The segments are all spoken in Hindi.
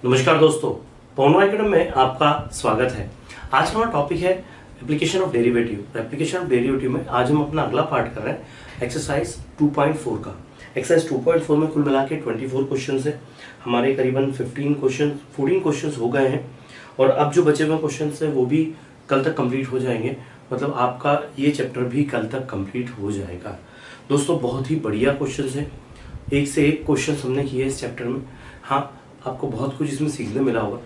नमस्कार दोस्तों, पोनो एकेडमी में आपका स्वागत है। आज का हमारा टॉपिक है application of derivative. Application of derivative में आज हम अपना अगला पार्ट कर रहे हैं एक्सरसाइज 2.4 का। एक्सरसाइज 2.4 में कुल मिला के 24 क्वेश्चन है। हमारे करीबन 14 क्वेश्चन हो गए हैं और अब जो बचे हुए क्वेश्चन है वो भी कल तक कंप्लीट हो जाएंगे। मतलब आपका ये चैप्टर भी कल तक कंप्लीट हो जाएगा। दोस्तों बहुत ही बढ़िया क्वेश्चन है, एक से एक क्वेश्चन हमने किए इस चैप्टर में। हाँ, आपको बहुत कुछ इसमें सीखने मिला होगा।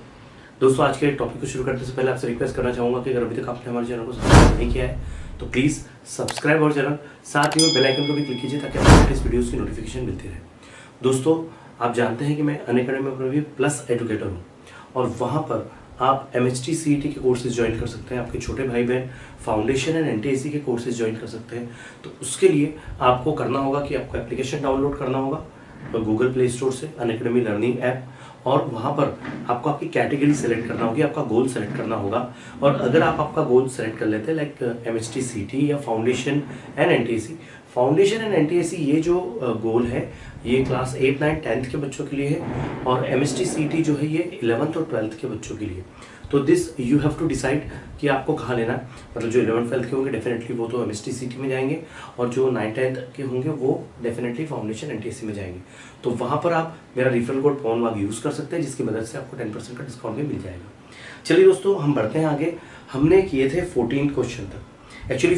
दोस्तों आज के टॉपिक को शुरू करने से पहले आपसे रिक्वेस्ट करना चाहूँगा कि अगर अभी तक आपने हमारे चैनल को सब्सक्राइब नहीं किया है तो प्लीज़ सब्सक्राइब और चैनल साथ ही में बेल आइकन को भी क्लिक कीजिए ताकि आपको इस वीडियोज़ की नोटिफिकेशन मिलती रहे। दोस्तों आप जानते हैं कि मैं अनअकैडमी में भी प्लस एजुकेटर हूँ और वहाँ पर आप MHT CET के कोर्सेज ज्वाइन कर सकते हैं। आपके छोटे भाई बहन फाउंडेशन एंड NTSC के कोर्सेज ज्वाइन कर सकते हैं। तो उसके लिए आपको करना होगा कि आपको एप्लीकेशन डाउनलोड करना होगा गूगल प्ले स्टोर से, अनअकैडमी लर्निंग ऐप, और वहाँ पर आपको आपकी कैटेगरी सेलेक्ट करना होगी, आपका गोल सेलेक्ट करना होगा। और अगर आप आपका गोल सेलेक्ट कर लेते हैं लाइक MHT CET या फाउंडेशन एंड NTSC, ये जो गोल है ये क्लास 8, 9, 10th के बच्चों के लिए है और MHT CET जो है ये 11th और 12th के बच्चों के लिए। तो this you have to decide कि आपको कहाँ लेना है। मतलब जो 11th 12th के होंगे डेफिनेटली वो तो MHT CET में जाएंगे और जो 9, 10th के होंगे वो डेफिनेटली फाउंडेशन NTSC में जाएंगे। तो वहाँ पर आप मेरा रेफरल कोड पोनवाग यूज़ कर सकते हैं जिसकी मदद से आपको 10% का डिस्काउंट भी मिल जाएगा। चलिए दोस्तों हम बढ़ते हैं आगे। हमने किए थे 14 क्वेश्चन तक। एक्चुअली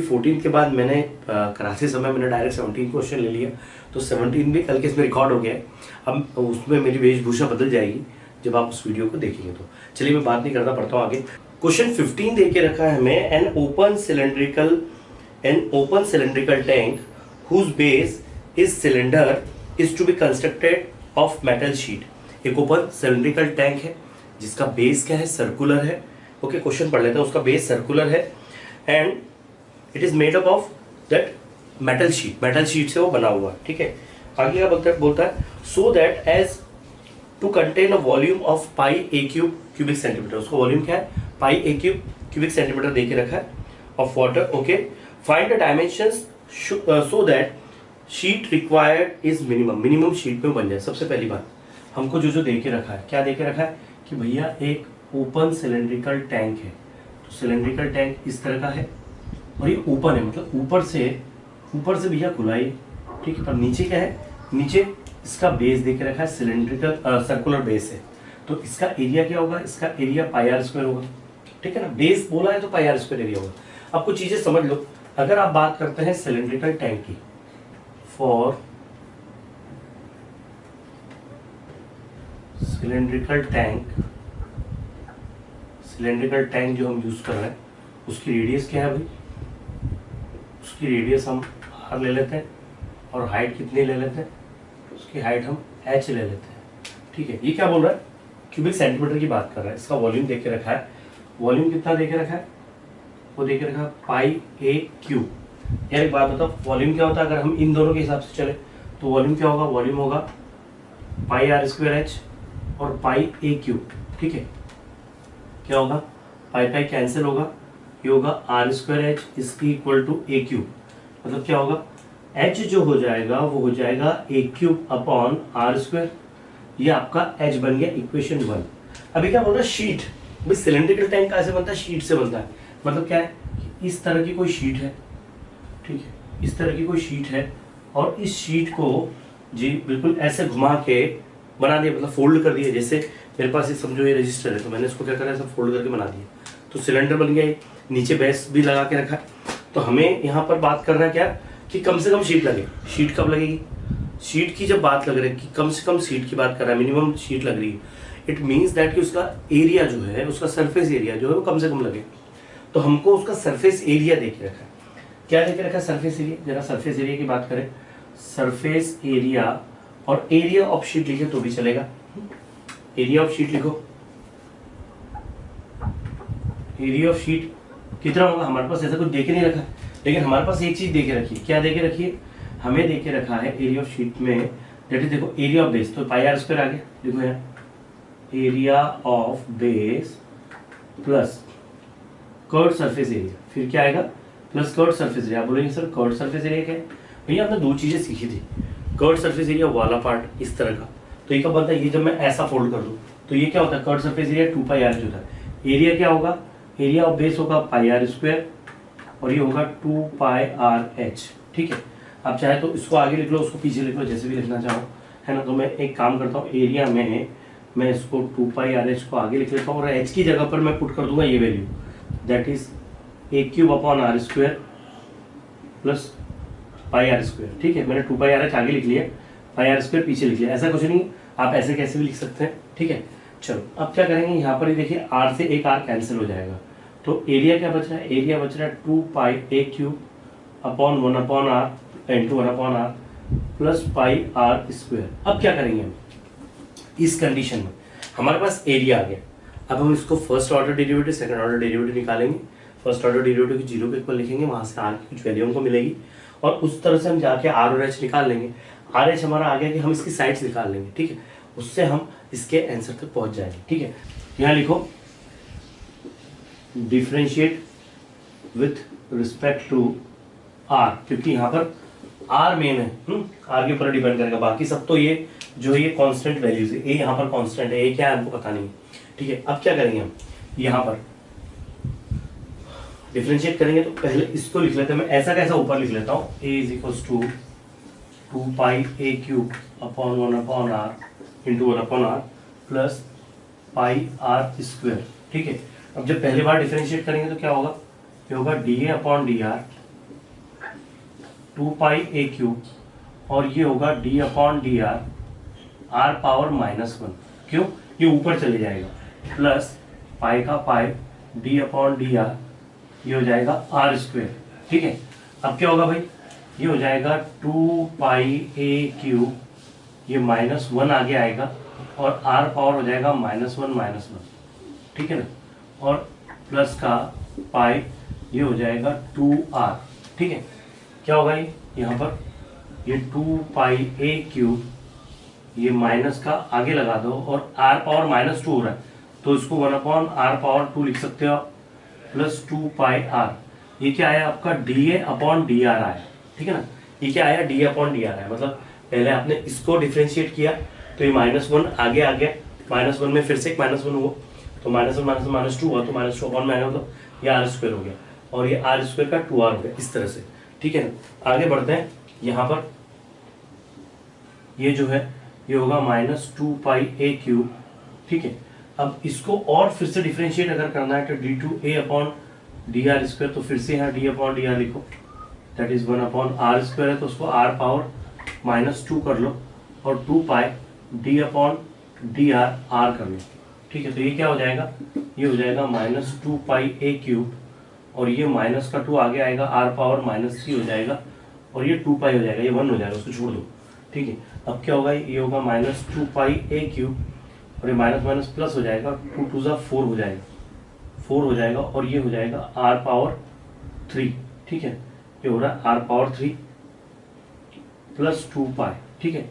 14 के बाद मैंने कराते समय मैंने डायरेक्ट 17 क्वेश्चन ले लिया, तो 17 भी कल के इसमें रिकॉर्ड हो गया है। अब उसमें मेरी वेशभूषा बदल जाएगी जब आप उस वीडियो को देखेंगे। तो चलिए मैं बात नहीं करता, पढ़ता हूँ आगे। क्वेश्चन 15 दे के रखा है हमें, an open cylindrical tank whose base is cylinder is to be constructed of metal sheet. एक ओपन सिलेंड्रिकल टैंक है जिसका बेस क्या है, सर्कुलर है। ओके, क्वेश्चन पढ़ लेते हैं। उसका बेस सर्कुलर है and it is made up of that metal sheet से वो बना हुआ है। ठीक है, आगे क्या बोलता है so that as to contain a volume of pi A cube cubic centimetre. उसका वॉल्यूम क्या है, पाई ए क्यूब क्यूबिक सेंटीमीटर देके रखा है of water. Okay, find the dimensions so that sheet required is minimum sheet में बन जाए। सबसे पहली बात हमको जो देके रखा है, क्या देके रखा है कि भैया एक ओपन सिलेंड्रिकल टैंक है। तो सिलेंड्रिकल टैंक इस तरह का है और ये ओपन है, मतलब ऊपर से भैया खुला है। ठीक है, पर नीचे क्या है, नीचे इसका बेस देके रखा है, सिलेंड्रिकल सर्कुलर बेस है। तो इसका एरिया क्या होगा, इसका एरिया पाई आर स्क्वायर होगा। ठीक है ना, बेस बोला है तो पाई आर स्क्वायर एरिया होगा। अब कुछ चीजें समझ लो। अगर आप बात करते हैं सिलेंड्रिकल टैंक की, फॉर सिलेंड्रिकल टैंक जो हम यूज कर रहे हैं उसकी रेडियस क्या है भाई, उसकी रेडियस हम r ले लेते हैं और हाइट कितनी ले लेते हैं, उसकी हाइट हम h ले लेते हैं। ठीक है, ये क्या बोल रहा है, क्यूबिक सेंटीमीटर की बात कर रहा है। इसका वॉल्यूम देख के रखा है, वॉल्यूम कितना देके रखा है, वो देके रखा है पाई ए क्यूब। यार एक बात बताओ, वॉल्यूम क्या होता है अगर हम इन दोनों के हिसाब से चले तो वॉल्यूम क्या होगा, वॉल्यूम होगा पाई आर स्क्वायर एच और पाई ए क्यूब। ठीक है, क्या होगा, पाई कैंसिल होगा, ये होगा आर स्क्वायर एच इसकी इक्वल टू ए क्यूब। मतलब क्या होगा, एच जो हो जाएगा वो हो जाएगा ए क्यूब अपॉन आर स्क्वायर। ये आपका एच बन गया इक्वेशन 1। अभी क्या बोल रहा है, शीट। भाई सिलेंड्रिकल टैंक कैसे बनता है, शीट से बनता है। मतलब क्या है, इस तरह की कोई शीट है। ठीक है, इस तरह की कोई शीट है और इस शीट को जी बिल्कुल ऐसे घुमा के बना दिया, मतलब फोल्ड कर दिया। जैसे मेरे पास ये समझो ये रजिस्टर है तो मैंने इसको क्या करा, ऐसा फोल्ड करके बना दिया तो सिलेंडर बन गया। नीचे बेस भी लगा के रखा है। तो हमें यहाँ पर बात कर रहा है क्या कि कम से कम शीट लगे। शीट कब लगेगी, शीट की जब बात लग रही है कि कम से कम शीट की बात कर रहा है, मिनिमम शीट लग रही है, इट मीन्स दैट कि उसका एरिया जो है, उसका सरफेस एरिया जो है वो कम से कम लगे। तो हमको उसका सरफेस एरिया देके रखा है। क्या देके रखा है, सरफेस एरिया। जरा सरफेस एरिया की बात करें, सरफेस एरिया और एरिया ऑफ शीट लिखे तो भी चलेगा। एरिया ऑफ शीट लिखो, एरिया ऑफ शीट कितना होगा, हमारे पास ऐसा कुछ देके नहीं रखा, लेकिन हमारे पास एक चीज देके रखी है। क्या देके रखी है, हमें देके रखा है एरिया ऑफ शीट में, दैट इज देखो एरिया ऑफ बेस, तो पाई आर स्क्वायर आ गया। देखो यहाँ area of base plus curve surface area, फिर क्या आएगा प्लस कर्व सरफेस एरिया। बोलेंगे सर कर्व सरफेस एरिया क्या है, भैया आपने दो चीजें सीखी थी। कर्व सरफेस एरिया वाला पार्ट इस तरह का, तो ये कब बनता है, ये जब मैं ऐसा फोल्ड कर दूं तो ये क्या होता है, curve surface area 2 pi R H होता है। एरिया क्या होगा, एरिया ऑफ बेस होगा पाई आर स्क्वायर और ये होगा 2 पाई आर एच। ठीक है, आप चाहे तो इसको आगे लिख लो, उसको पीछे लिख लो, जैसे भी लिखना चाहो, है ना। तो मैं एक काम करता हूँ, एरिया में मैं इसको 2 पाई आर एच को आगे लिख लेता हूँ और एच की जगह पर मैं पुट कर दूंगा ये value, that is a cube upon r square plus pi are square. ठीक है, मैंने 2 पाई आर एच आगे लिख लिया, पाई आर स्क्वायर पीछे लिख लिया, ऐसा कुछ नहीं, आप ऐसे कैसे भी लिख सकते हैं। ठीक है, चलो अब क्या करेंगे, यहाँ पर ही देखिए आर से एक आर कैंसिल हो जाएगा, तो एरिया क्या बच रहा है, एरिया बच रहा है 2 pi A cube upon 1 upon R into 1 upon R plus pi are square. अब क्या करेंगे हम, इस कंडीशन में हमारे पास एरिया आ गया, अब हम इसको first order derivative second order derivative निकालेंगे। फर्स्ट ऑर्डर डेरिवेटिव की 0 के इक्वल लिखेंगे, वहां से आर की कुछ वैल्यू हमको मिलेगी और उस तरह से हम जाके आर और एच निकाल लेंगे। आर एच हमारा आ गया कि हम इसकी साइड्स निकाल लेंगे। ठीक है, उससे हम इसके आंसर तक पहुंच जाएंगे। ठीक है, यहाँ लिखो differentiate with respect to r, क्योंकि यहाँ पर आर मेन है, आर के ऊपर डिपेंड करेगा, बाकी सब तो ये जो ये कांस्टेंट वैल्यूज है, ए यहाँ पर कांस्टेंट है, ए क्या है हमको पता नहीं है। ठीक है, अब क्या करेंगे हम, यहाँ पर डिफरेंशिएट करेंगे तो पहले इसको लिख लेते हैं, मैं ऐसा कैसा ऊपर लिख लेता हूँ, A is equal to 2 pi A cube upon 1 upon R into 1 upon R plus pi are square. ठीक है, अब जब पहली बार डिफरेंशिएट करेंगे तो क्या होगा, ये होगा d a upon D r 2 pi A cube और ये होगा d upon D r r power -1, क्यों, ये ऊपर चले जाएगा, प्लस पाई का pi d upon D r, ये हो जाएगा आर स्क्वायर। ठीक है, अब क्या होगा भाई, ये हो जाएगा 2 पाई ए क्यूब, ये -1 आगे आएगा और आर पावर हो जाएगा -1 ठीक है ना, और प्लस का पाई, ये हो जाएगा 2r। ठीक है, क्या होगा ये, यहाँ पर ये 2 पाई ए क्यूब, ये माइनस का आगे लगा दो और r पावर -2 हो रहा है तो इसको 1 अपॉन r पावर 2 लिख सकते हो आप, प्लस 2 पाई r, ये क्या आया आपका D a upon D R आया। ठीक है ना, ये क्या आया, डी अपॉन डी आर आया, मतलब पहले आपने इसको डिफरेंशिएट किया तो ये -1 आगे आ गया, -1 में फिर से एक -1 हुआ तो -1 -2 हुआ तो -2 अपॉन में आया, मतलब ये आर स्क्वायर हो गया और ये आर स्क्वायर का 2r हो गया, इस तरह से। ठीक है ना, आगे बढ़ते हैं, यहाँ पर ये जो है ये होगा -2 पाई ए क्यूब। ठीक है, अब इसको और फिर से डिफरेंशिएट अगर करना है तो d2a upon D R square, तो फिर से यहाँ d अपॉन डी आर लिखो, that is 1 upon r square है तो उसको r पावर -2 कर लो और 2 pi d upon D r r कर लो। ठीक है, तो ये क्या हो जाएगा, ये हो जाएगा -2 पाई ए क्यूब और ये माइनस का 2 आगे आएगा, r पावर -3 हो जाएगा और ये 2 पाई हो जाएगा, ये 1 हो जाएगा, उसको छोड़ दो। ठीक है, अब क्या होगा, ये होगा -2 पाई ए क्यूब और ये माइनस प्लस हो जाएगा, 2 2 जा 4 हो जाएगा, 4 हो जाएगा और ये हो जाएगा r पावर 3। ठीक है, ये हो रहा है r पावर 3 प्लस 2 पाई। ठीक है,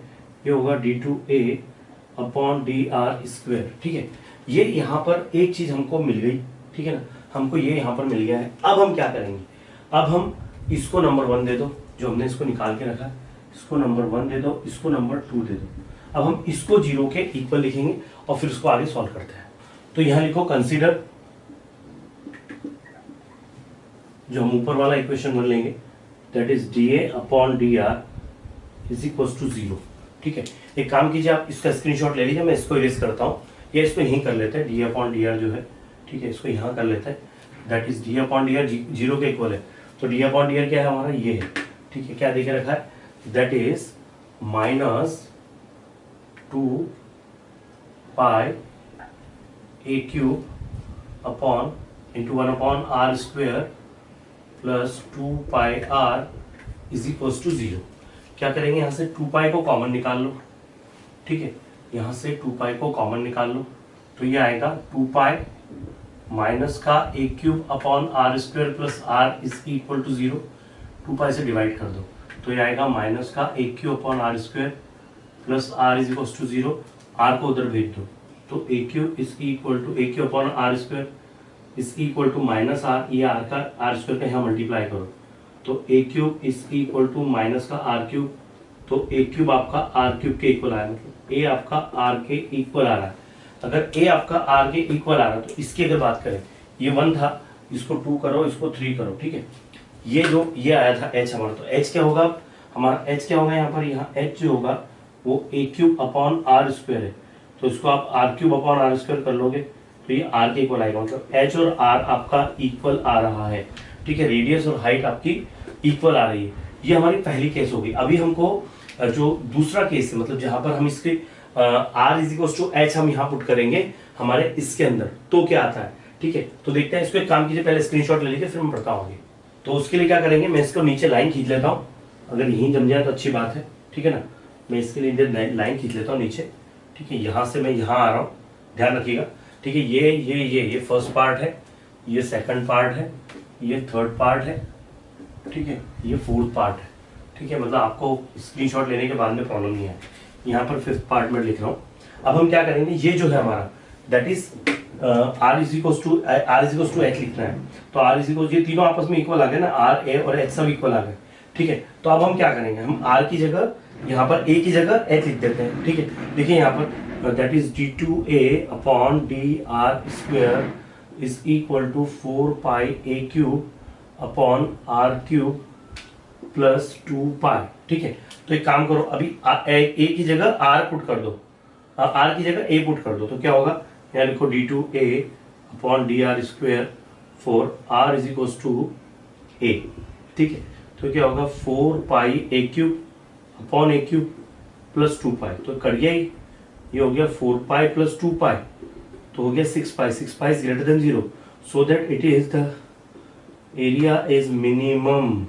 ये होगा d2a upon D R square. ठीक है, ये यहाँ पर एक चीज हमको मिल गई। ठीक है ना, हमको ये यहाँ पर मिल गया है। अब हम क्या करेंगे, अब हम इसको नंबर 1 दे दो, जो हमने इसको निकाल के रखा है, इसको नंबर 1 दे दो, इसको नंबर 2 दे दो। अब हम इसको 0 के इक्वल लिखेंगे और फिर उसको आगे सॉल्व करते हैं। तो यहाँ लिखो कंसीडर, जो हम ऊपर वाला इक्वेशन 1 लेंगे, that is d a upon D r is equal to 0। ठीक है, एक काम कीजिए, आप इसका स्क्रीनशॉट ले लीजिए, मैं इसको इरेज करता हूँ या इसको यहीं कर लेते हैं, डी अपॉन डी आर जो है, ठीक है, इसको यहाँ कर लेते हैं, that is D upon D R 0 के इक्वल है। तो डी अपॉन डी आर क्या है हमारा, ये है। ठीक है, क्या देखे रखा है, that is -2 pi A cube upon into 1 upon are square plus 2 pi r is equal to 0। क्या करेंगे, यहाँ से 2 पाई को कॉमन निकाल लो। ठीक है, यहाँ से 2 पाई को कॉमन निकाल लो तो ये आएगा 2 पाई माइनस का A cube upon are square plus R is equal to 0। 2 pi से डिवाइड कर दो तो ये आएगा माइनस का A cube upon are square plus R is equal to 0। R को उधर भेज दो तो A cube is equal to A cube upon are square is equal to minus R, ये आर का आर स्क्वेयर का यहाँ मल्टीप्लाई करो तो A cube is equal to minus का आर क्यूब तो ए क्यूब आपका आर क्यूब के इक्वल आया, मतलब ए आपका आर के इक्वल आ रहा है। अगर ए आपका आर के इक्वल आ रहा है तो इसकी अगर बात करें, ये 1 था, इसको 2 करो, इसको 3 करो, ठीक है। ये जो ये आया था एच हमारा, तो एच क्या होगा हमारा, एच क्या होगा यहाँ पर, यहाँ एच जो होगा वो a cube upon r square है, तो इसको आप r cube upon r square कर लोगे तो ये आर के इक्वल आएगा, मतलब एच और आर आपका इक्वल आ रहा है, ठीक है। रेडियस और हाइट आपकी इक्वल आ रही है। ये हमारी पहली केस होगी। अभी हमको जो दूसरा केस है, मतलब जहां पर हम इसके r is equal to h हम यहाँ पुट करेंगे हमारे इसके अंदर, तो क्या आता है, ठीक है। तो देखते हैं, इसको एक काम कीजिए, पहले स्क्रीनशॉट ले लीजिए फिर मैं पढ़ता हूँ आगे। तो उसके लिए क्या करेंगे, मैं इसको नीचे लाइन खींच लेता हूँ, अगर यहीं जम जाए तो अच्छी बात है, ठीक है ना। मैं इसके लिए लाइन खींच लेता हूँ नीचे, ठीक है। यहाँ से मैं यहाँ आ रहा हूँ, ध्यान रखिएगा, ठीक है। ये फर्स्ट पार्ट है, ये सेकंड पार्ट है, ये थर्ड पार्ट है, ठीक है, ये फोर्थ पार्ट है, ठीक है। मतलब आपको स्क्रीनशॉट लेने के बाद में प्रॉब्लम नहीं है। यहाँ पर फिफ्थ पार्ट में लिख रहा हूँ। अब हम क्या करेंगे, ये जो है हमारा that is r is equal to h लिखना है। तो आर इज इक्वल, ये तीनों आपस में इक्वल आ गए ना, आर ए और एच सब इक्वल आ गए, ठीक है। तो अब हम क्या करेंगे, हम आर की जगह यहाँ पर ए की जगह एच लिख देते हैं, ठीक है। देखिए यहाँ पर that is d2a upon D R square is equal to 4 pi A cube upon r cube plus 2 pi, ठीक है। तो एक काम करो, अभी ए की जगह आर पुट कर दो, आर की जगह ए पुट कर दो, तो क्या होगा, यहाँ लिखो d2a upon D R square for R is equal to A, ठीक है। तो क्या होगा 4 pi A cube upon A cube plus 2 pi, तो कर गया ही, ये हो गया 4 पाई प्लस 2 पाई, तो हो गया 6 पाई। 6 pi is greater than 0, so that it is the area is minimum.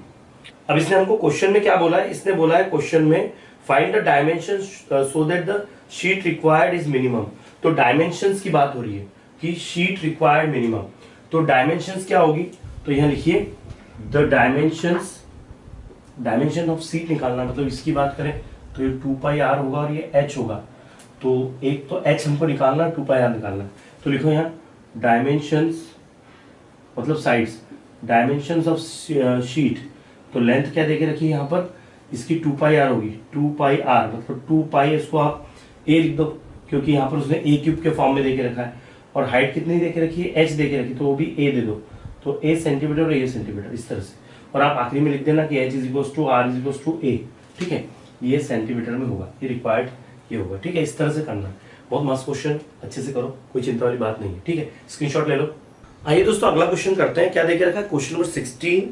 अब इसने हमको क्वेश्चन में क्या बोला है, इसने बोला है क्वेश्चन में find the dimension so that the sheet required is minimum. तो डायमेंशंस की बात हो रही है कि शीट रिक्वायर्ड मिनिमम, तो डायमेंशंस क्या होगी, तो यहाँ लिखिए द डायमेंशन ऑफ शीट निकालना, मतलब इसकी बात करें तो ये 2 पाई आर होगा और ये एच होगा। तो एक तो एच हमको निकालना है, 2 पाई आर निकालना है, तो लिखो यहाँ डायमेंशंस मतलब साइड्स, डायमेंशंस ऑफ शीट। तो लेंथ क्या देके रखी है यहाँ पर, इसकी 2 पाई आर होगी, 2 पाई आर मतलब 2 पाई, इसको आप ए लिख दो क्योंकि यहाँ पर उसने ए क्यूब के फॉर्म में देके रखा है, और हाइट कितनी देके रखी है, एच देके रखी, तो वो भी ए दे दो, तो ए सेंटीमीटर और ए सेंटीमीटर इस तरह से, और आप आखिरी में लिख देना कि H is equal to R is equal to A, ठीक है। ये सेंटीमीटर में होगा, ये रिक्वायर्ड ये होगा, ठीक है। इस तरह से करना है, बहुत मस्त क्वेश्चन, अच्छे से करो, कोई चिंता वाली बात नहीं है, ठीक है। स्क्रीनशॉट ले लो। आइए दोस्तों अगला क्वेश्चन करते हैं, क्या देके रखा है, question number 16,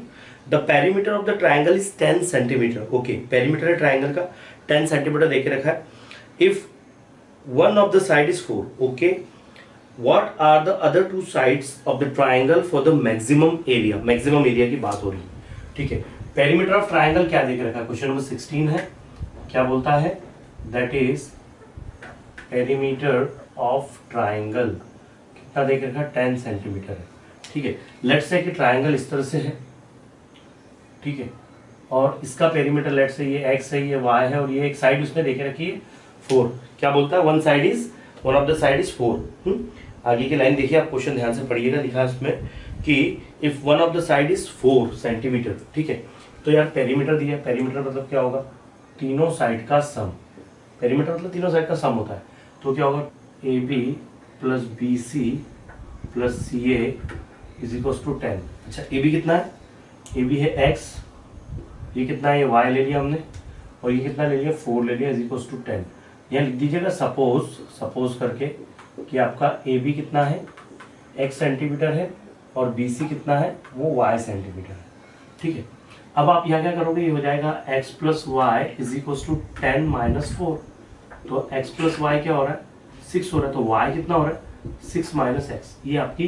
the perimeter of the triangle is 10 centimetre. Okay, perimeter है ट्राइंगल का 10 सेंटीमीटर देके रखा है। If one of the side is 4, okay, what are the other 2 sides of the triangle for the maximum area. Maximum area की बात हो रही है, ठीक है। पेरीमीटर ऑफ ट्राइंगल क्या देके रखा है, क्वेश्चन नंबर 16 है, क्या बोलता है, that is perimeter of triangle कितना देके रखा है, 10 सेंटीमीटर है, ठीक है। लेट्स से कि ट्राइंगल इस तरह से है, ठीक है, और इसका पेरीमीटर लेट्स से ये x है, ये y है, और ये एक साइड उसने देके रखी है 4। क्या बोलता है, one of the side is 4। आगे की लाइन देखिए, आप क्वेश्चन ध्यान से पढ़िएगा, लिखा है उसमें कि if one of the side is 4 centimetre, ठीक है। तो यार पेरीमीटर दिया है, पेरीमीटर मतलब क्या होगा, तीनों साइड का सम, पेरीमीटर मतलब तीनों साइड का सम होता है। तो क्या होगा, a b plus b c plus c a is equal to 10। अच्छा, ए बी कितना है, ए बी है x, ये कितना है, ये y ले लिया हमने, और ये कितना ले लिया, 4 ले लिया, इज इक्वल टू 10। यहाँ लिख दीजिएगा सपोज करके कि आपका ए बी कितना है, x सेंटीमीटर है, और बी सी कितना है, वो y सेंटीमीटर है, ठीक है। अब आप यहाँ क्या करोगे, ये हो जाएगा x plus y is equal to 10 minus 4। तो x प्लस वाई क्या हो रहा है, 6 हो रहा है, तो y कितना हो रहा है, 6 माइनस एक्स। ये आपकी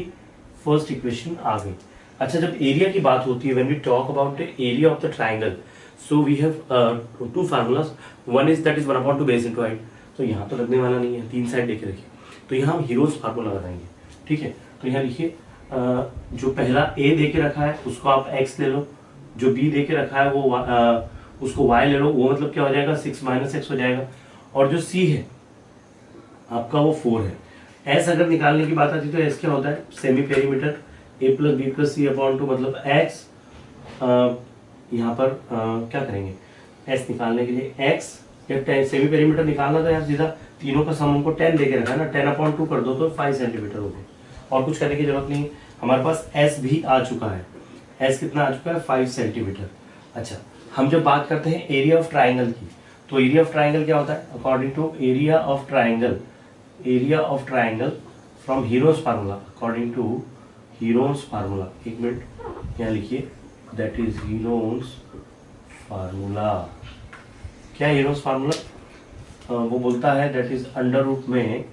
फर्स्ट इक्वेशन आ गई। अच्छा, जब एरिया की बात होती है, when we talk about the area of the triangle, so we have 2 formulas, one is that is 1/2 base into height. तो यहाँ तो लगने वाला नहीं है, 3 साइड देके रखिए, तो यहाँ हम हीरोज फार्मूला लगाएंगे, ठीक है। तो यहाँ लिखिए जो पहला ए दे के रखा है उसको आप x ले लो, जो b दे के रखा है वो उसको y ले लो, वो मतलब क्या हो जाएगा, 6 माइनस एक्स हो जाएगा, और जो c है आपका वो 4 है। s अगर निकालने की बात आती है तो s क्या होता है, semi perimeter a plus b plus c upon 2, मतलब x यहाँ पर क्या करेंगे, एस निकालने के लिए एक्स या सेमी पेरीमीटर निकालना था यार, सीधा तीनों का सम हमको 10 देके रखा है ना, 10/2 कर दो तो 5 सेंटीमीटर हो गए, और कुछ करने की जरूरत नहीं। हमारे पास एस भी आ चुका है, एस कितना आ चुका है 5 सेंटीमीटर। अच्छा, हम जब बात करते हैं एरिया ऑफ ट्राइंगल की, तो एरिया ऑफ ट्राइंगल क्या होता है, according to area of triangle from Hero's formula, according to Hero's formula, एक मिनट यहाँ लिखिए, दैट इज हीरोज फार्मूला। क्या है हीरोज फार्मूला? वो बोलता है दैट इज अंडर रूट में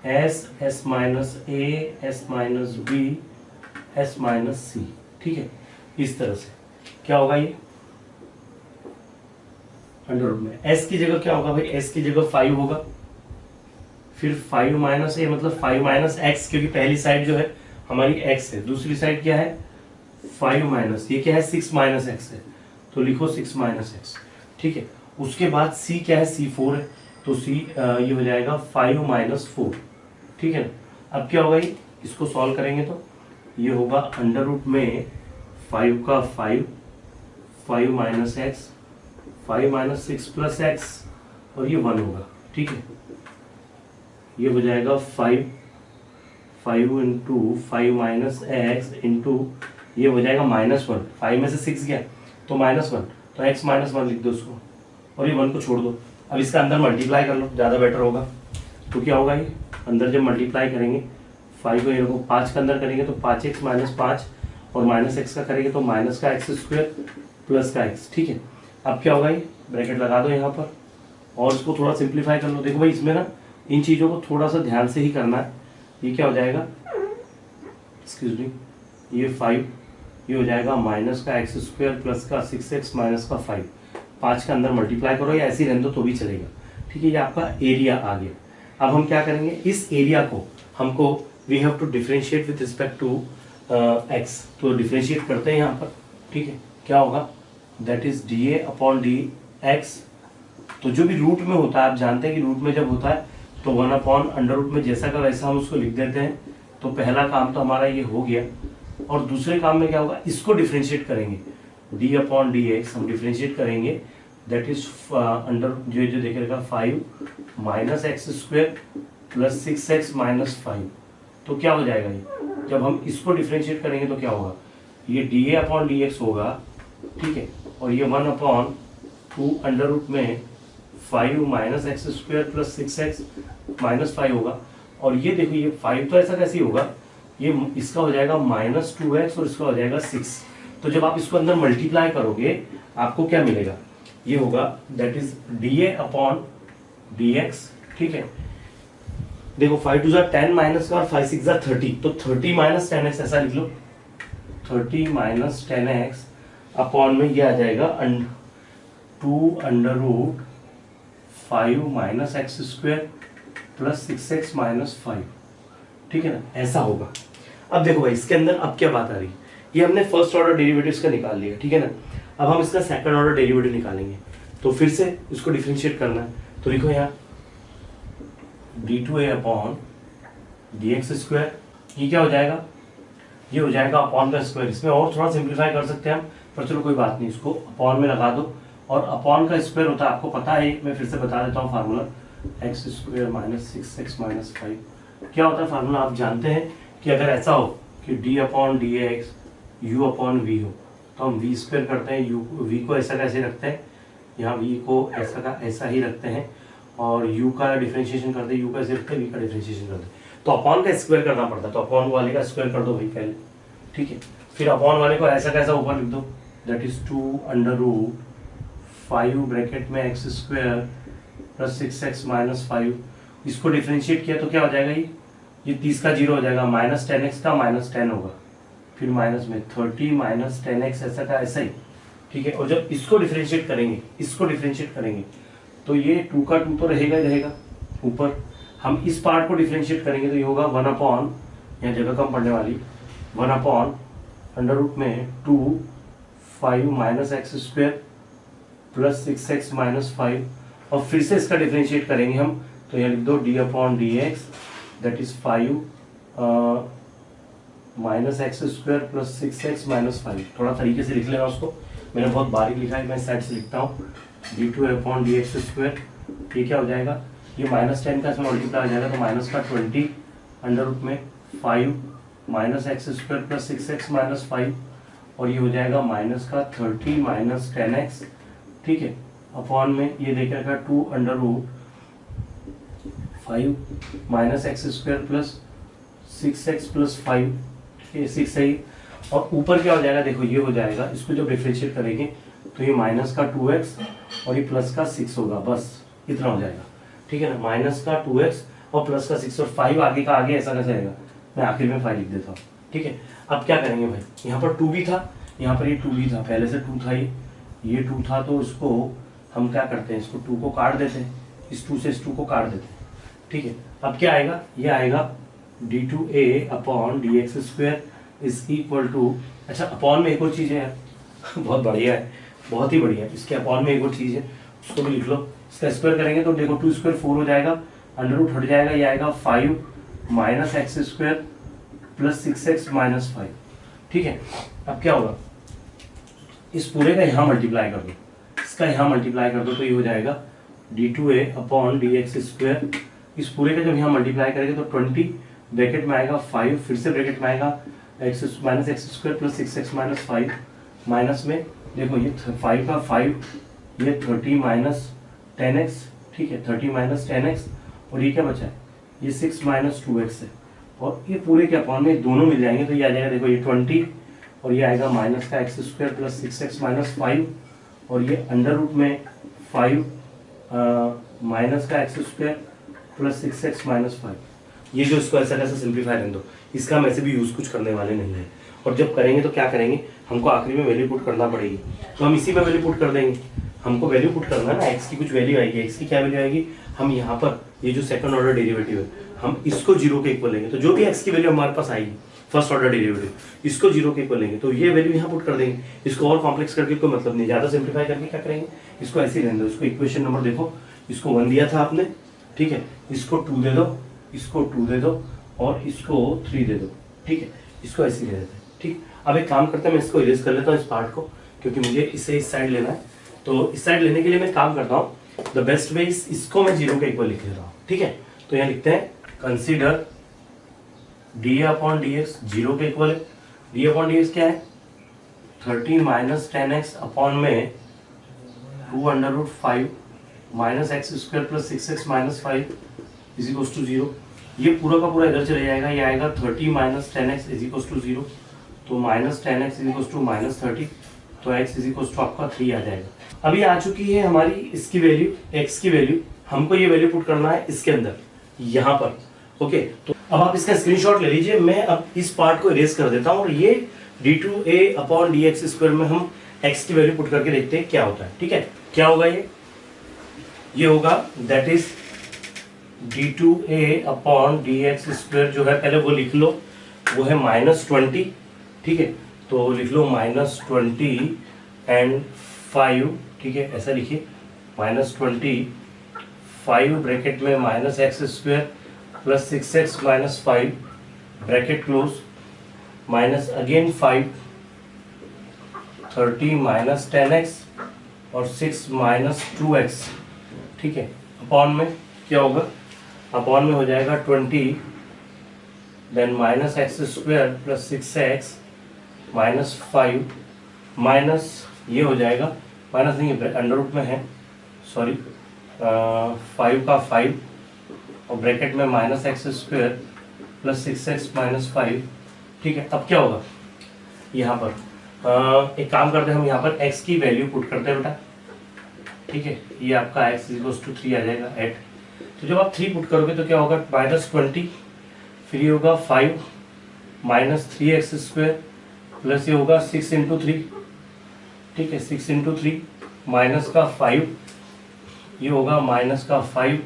S, S minus A, S minus B, S minus C. ठीक है, इस तरह से क्या होगा ये अंडर रूट में। एस की जगह क्या होगा भाई, एस की जगह 5 होगा, फिर 5 माइनस ए मतलब 5 माइनस एक्स, क्योंकि पहली साइड जो है हमारी एक्स है, दूसरी साइड क्या है 5 माइनस, ये क्या है 6 माइनस एक्स है, तो लिखो 6 माइनस एक्स। ठीक है, उसके बाद सी क्या है, C4 है, तो सी ये हो जाएगा 5 माइनस 4। ठीक है ना, अब क्या होगा ये, इसको सॉल्व करेंगे तो ये होगा अंडर रूट में 5 का 5, 5 minus x, 5 minus 6 plus x, और ये 1 होगा। ठीक है, ये हो जाएगा 5 इंटू 5 माइनस एक्स इंटू ये हो जाएगा -1, 5 में से 6 गया तो -1, तो x -1 लिख दो उसको, और ये 1 को छोड़ दो। अब इसका अंदर मल्टीप्लाई कर लो, ज़्यादा बेटर होगा। तो क्या होगा ये अंदर जब मल्टीप्लाई करेंगे 5 को ये 5 के अंदर करेंगे तो 5x माइनस 5, और माइनस एक्स का करेंगे तो माइनस का एक्स स्क्वायर प्लस का एक्स। ठीक है, अब क्या होगा ये ब्रैकेट लगा दो यहाँ पर, और इसको थोड़ा सिंप्लीफाई कर लो। देखो भाई इसमें ना इन चीज़ों को थोड़ा सा ध्यान से ही करना है। ये क्या हो जाएगा, एक्सक्यूज मी, ये 5, ये हो जाएगा माइनस का एक्स स्क्वायर प्लस का 6x माइनस का 5, 5 के अंदर मल्टीप्लाई करो या ऐसे ही रहने दो तो भी चलेगा। ठीक है, ये आपका एरिया आ गया। अब हम क्या करेंगे, इस एरिया को हमको we have to differentiate with respect to x, तो डिफरेंशिएट करते हैं यहाँ पर। ठीक है, क्या होगा, दैट इज dA/dx। तो जो भी रूट में होता है, आप जानते हैं कि रूट में जब होता है तो 1/√, में जैसा का वैसा हम उसको लिख देते हैं। तो पहला काम तो हमारा ये हो गया, और दूसरे काम में क्या होगा, इसको डिफरेंशिएट करेंगे, d/dx हम डिफरेंशिएट करेंगे, दैट इज अंडर जो देख रहेगा 5 minus x square plus 6x minus 5। तो क्या हो जाएगा ये, जब हम इसको डिफरेंशिएट करेंगे तो क्या होगा, ये dA/dx होगा। ठीक है, और ये 1/2 अंडर रूट में 5 minus x square plus 6x minus 5 होगा। और ये देखो ये 5 तो ऐसा कैसे होगा, ये इसका हो जाएगा -2x और इसका हो जाएगा 6। तो जब आप इसको अंदर मल्टीप्लाई करोगे आपको क्या मिलेगा, ये होगा दैट इज dA/dx। ठीक है, देखो 5 2 10 माइनस का और 5 6 30, तो 30 माइनस 10x ऐसा लिख लो, 30 माइनस 10x अपॉन में ये आ जाएगा 2/5 minus x square plus 6x minus 5। ठीक है ना, ऐसा होगा। अब देखो भाई इसके अंदर अब क्या बात आ रही है, ये हमने फर्स्ट ऑर्डर डेरिवेटिव्स का निकाल लिया। ठीक है ना, अब हम इसका सेकंड ऑर्डर डेरिवेटिव निकालेंगे, तो फिर से इसको डिफरेंशिएट करना है। तो लिखो यहाँ d2a/dx स्क्वायर, ये क्या हो जाएगा, ये हो जाएगा अपॉन का स्क्वायर। इसमें और थोड़ा सिंप्लीफाई कर सकते हैं हम, पर चलो कोई बात नहीं, इसको अपॉन में लगा दो, और अपॉन का स्क्वायर होता है आपको पता है, मैं फिर से बता देता हूँ formula, x square minus 6x minus 5। क्या होता है फार्मूला, आप जानते हैं कि अगर ऐसा हो कि d/dx u/v हो तो हम v स्क्वायर करते हैं, v को ऐसा कैसे रखते हैं, यहाँ v को ऐसा का ऐसा ही रखते हैं, और u का डिफरेंशिएशन करते हैं, u का ऐसे रखते हैं, v का डिफरेंशिएशन करते हैं। तो अपॉन का स्क्वायर करना पड़ता है, तो अपॉन वाले का स्क्वायर कर दो भाई पहले। ठीक है, फिर अपॉन वाले को ऐसा कैसा ऊपर लिख दो, दैट इज 2/5 ब्रैकेट में x square plus 6x minus 5। इसको डिफरेंशिएट किया तो क्या हो जाएगा, ये 30 का 0 हो जाएगा, माइनस 10x का माइनस 10 होगा, फिर माइनस में 30 माइनस 10x ऐसा का ऐसा ही। ठीक है, और जब इसको डिफरेंशिएट करेंगे तो ये 2 का 2 तो रहेगा ही रहेगा ऊपर। हम इस पार्ट को डिफरेंशिएट करेंगे तो ये होगा 1/, यहाँ जगह कम पड़ने वाली, 1/√2 5 minus x square plus 6x minus 5, और फिर से इसका डिफरेंशिएट करेंगे हम, तो यहाँ लिख दो d/dx that is 5 minus x square plus 6x minus 5। थोड़ा तरीके से लिख लेना उसको, मैंने बहुत बारीक लिखा है, मैं साइड से लिखता हूँ d2/dx²। ये क्या हो जाएगा, ये -10 का इसमें मल्टीप्लाई हो जाएगा तो माइनस का 20 अंडर रूट में 5 minus x² plus 6x minus 5, और ये हो जाएगा माइनस का 30 माइनस 10x, ठीक है, अपॉन में ये देख रखा 2 under root 5 minus x² plus 6x plus 5, ये 6 है, और ऊपर क्या हो जाएगा देखो, ये हो जाएगा, इसको जब डिफरेंशिएट करेंगे तो ये माइनस का 2x और ये प्लस का 6 होगा, बस इतना हो जाएगा, ठीक है ना, माइनस का 2x और प्लस का 6 और 5 आगे का आगे ऐसा कैसे आएगा, मैं आखिर में 5 लिख देता हूँ, ठीक है। अब क्या करेंगे भाई, यहाँ पर 2 भी था, यहाँ पर ये 2 भी था, पहले से 2 था, ये 2 था, तो इसको हम क्या करते हैं, इसको 2 को काट देते हैं, इस 2 से इस 2 को काट देते हैं, ठीक है। अब क्या आएगा, ये आएगा d2a/dx² इज इक्वल टू, अच्छा अपॉन में एक और चीज़ है यार बहुत बढ़िया है, बहुत ही बढ़िया है, इसके अपॉन में एक और चीज़ है, उसको भी लिख लो, इसका स्क्वायर करेंगे तो देखो 2² 4 हो जाएगा, अंडर रूट हट जाएगा, ये आएगा 5 minus x² plus 6x minus 5, ठीक है। अब क्या होगा, इस पूरे का यहाँ मल्टीप्लाई कर दो, इसका यहाँ मल्टीप्लाई कर दो, तो ये हो जाएगा d2a/dx², इस पूरे का जब यहाँ मल्टीप्लाई करेंगे तो 20 ब्रैकेट में आएगा 5, फिर से ब्रैकेट में आएगा minus x² plus 6x minus 5, minus में देखो ये 5 का 5, ये 30 माइनस 10x, ठीक है, 30 माइनस 10x, और ये क्या बचा है, ये 6 माइनस 2x है, और ये पूरे के अपॉन में दोनों मिल जाएंगे तो ये आ जाएगा देखो ये 20, और ये आएगा माइनस का x² प्लस 6x माइनस 5, और ये अंडर रूट में 5 माइनस का x² प्लस 6x माइनस 5, ये जो इसको ऐसा कैसे सिंप्लीफाई रहने दो, इसका हम ऐसे भी यूज़ कुछ करने वाले नहीं है, और जब करेंगे तो क्या करेंगे, हमको आखिरी में वैल्यू पुट करना पड़ेगी, तो हम इसी में वैल्यू पुट कर देंगे, हमको वैल्यू पुट करना है ना, x की कुछ वैल्यू आएगी, x की क्या वैल्यू आएगी, हम यहाँ पर ये जो सेकंड ऑर्डर डेरिवेटिव है हम इसको 0 के इक्वल लेंगे, तो जो भी x की वैल्यू हमारे पास आएगी फर्स्ट ऑर्डर डेरिवेटिव, इसको 0 के इक्वल लेंगे, तो ये वैल्यू यहाँ पुट कर देंगे, इसको और कॉम्प्लेक्स करके कोई मतलब नहीं, ज़्यादा सिंप्लीफाई करके क्या करेंगे, इसको ऐसे ही रहने दो, इसको इक्वेशन नंबर देखो, इसको 1 दिया था आपने, ठीक है, इसको 2 दे दो, इसको 2 दे दो, और इसको 3 दे दो, ठीक है, इसको ऐसे ही दे देते हैं, ठीक। अब एक काम करते हैं, मैं इसको इरेज कर लेता हूँ इस पार्ट को, क्योंकि मुझे इसे इस साइड लेना है, तो इस साइड लेने के लिए मैं काम करता हूँ, द बेस्ट वे इसको मैं 0 के इक्वल लिख लेता हूँ, ठीक है। तो यहाँ लिखते हैं कंसीडर d/dx 0 के इक्वल है, d/dx क्या है 30 माइनस 10x अपॉन में 2 under root 5 minus x² plus 6x minus 5 is equals to 0, ये पूरा का पूरा इधर चले जाएगा, ये आएगा 30 minus 10x is equals to 0, तो minus 10x is equals to minus 30, तो x इज इक्वल्स टू आपका 3 आ जाएगा। अभी आ चुकी है हमारी इसकी वैल्यू, x की वैल्यू, हमको ये वैल्यू पुट करना है इसके अंदर यहाँ पर, ओके। तो अब आप इसका स्क्रीनशॉट ले लीजिए, मैं अब इस पार्ट को इरेज कर देता हूँ, और ये d2a/dx² में हम x की वैल्यू पुट करके देखते हैं क्या होता है, ठीक है। क्या होगा ये होगा दैट इज d2a/dx² जो है, पहले वो लिख लो, वो है -20, ठीक है, तो लिख लो -20 एंड 5, ठीक है, ऐसा लिखिए, -20 5 ब्रैकेट में minus x² plus 6x minus 5 bracket close, minus again 5 30 minus 10x और 6 माइनस 2x, ठीक है, अपॉन में क्या होगा, अपॉन में हो जाएगा 20 then minus x² plus 6x minus 5 minus ये हो जाएगा, माइनस नहीं है अंडर रूट में है, सॉरी, 5 का 5 और ब्रैकेट में minus x² plus 6x minus 5, ठीक है। अब क्या होगा यहाँ पर, एक काम करते हैं हम, यहाँ पर x की वैल्यू पुट करते हैं बेटा, ठीक है, ये आपका x इक्वल्स टू 3 आ जाएगा 8, तो जब आप 3 पुट करोगे तो क्या होगा -20, फिर ये होगा 5 माइनस 3x² प्लस ये होगा 6 इंटू 3, ठीक है, 6 इंटू 3 माइनस का 5, ये होगा माइनस का 5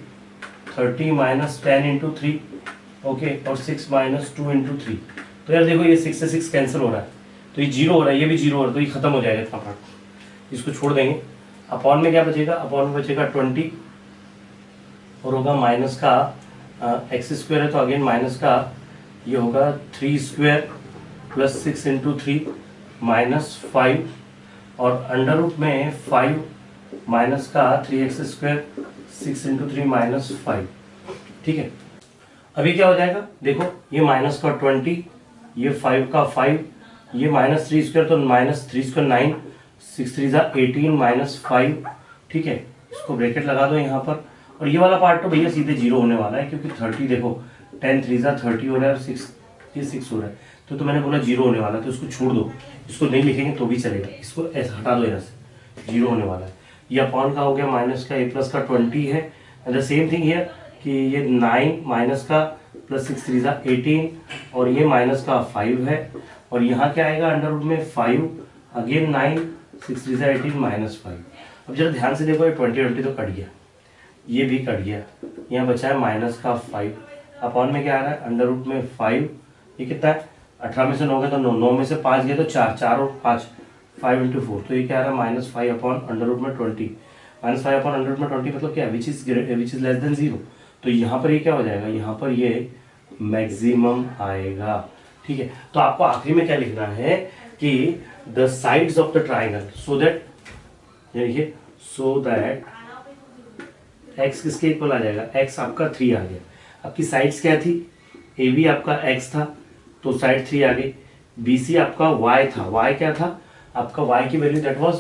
30 माइनस 10 इंटू 3, ओके, और 6 माइनस 2 इंटू 3, तो यार देखो ये 6 से 6 कैंसिल हो रहा है, तो ये 0 हो रहा है, ये भी 0 हो रहा है, तो ये खत्म हो जाएगा इतना पार्ट, इसको छोड़ देंगे। अपॉन में क्या बचेगा, अपॉन में बचेगा 20 और होगा माइनस का x² है तो अगेन माइनस का ये होगा 3² प्लस 6 इंटू 3 माइनस 5 और अंडर रूट में 5 माइनस का 3x², 6 इंटू 3 माइनस 5। ठीक है, अभी क्या हो जाएगा, देखो ये माइनस का 20, ये 5 का 5, ये माइनस 3² तो माइनस 3² 9, 6 3 18 माइनस 5। ठीक है, इसको ब्रैकेट लगा दो यहाँ पर, और ये वाला पार्ट तो भैया सीधे जीरो होने वाला है, क्योंकि 30 देखो 10 3 30 हो रहा है, और 6 ये 6 हो रहा है, तो मैंने बोला जीरो होने वाला है, तो इसको छोड़ दो, इसको नहीं लिखेंगे तो भी चलेगा, इसको ऐसा हटा दो, यहाँ से जीरो होने वाला है। ये अपॉन का हो गया माइनस का, ए प्लस का 20 है, and the same thing here कि ये 9 माइनस का प्लस 6 3 18, और ये माइनस का 5 है, और यहाँ क्या आएगा अंडर रूट में 5 अगेन 9 6 3 18 माइनस 5। अब जरा ध्यान से देखो, ये 20 तो कट गया, ये भी कट गया, यहाँ बचा है माइनस का 5, अपॉन में क्या आ रहा है अंडर रूट में 5, ये कितना है 18 में से 9 गया तो 9 में से 5 गया तो 4, 4 और 5 5 इंटू 4, तो ये क्या आ रहा है माइनस 5 अपॉन अंडर रूट में 20, माइनस 5 अपॉन अंडर रूट में 20 मतलब क्या, विच इज लेस देन 0। तो यहाँ पर ये क्या हो जाएगा, यहाँ पर ये मैक्सिमम आएगा। ठीक है, तो आपको आखिरी में क्या लिखना है कि the sides of the triangle so that, देखिए सो दैट x किसके इक्वल आ जाएगा, x आपका 3 आ गया। आपकी साइड्स क्या थी, ए बी आपका x था तो साइड 3 आ गई, बी सी आपका y था, y क्या था आपका, y की वैल्यू दैट वाज,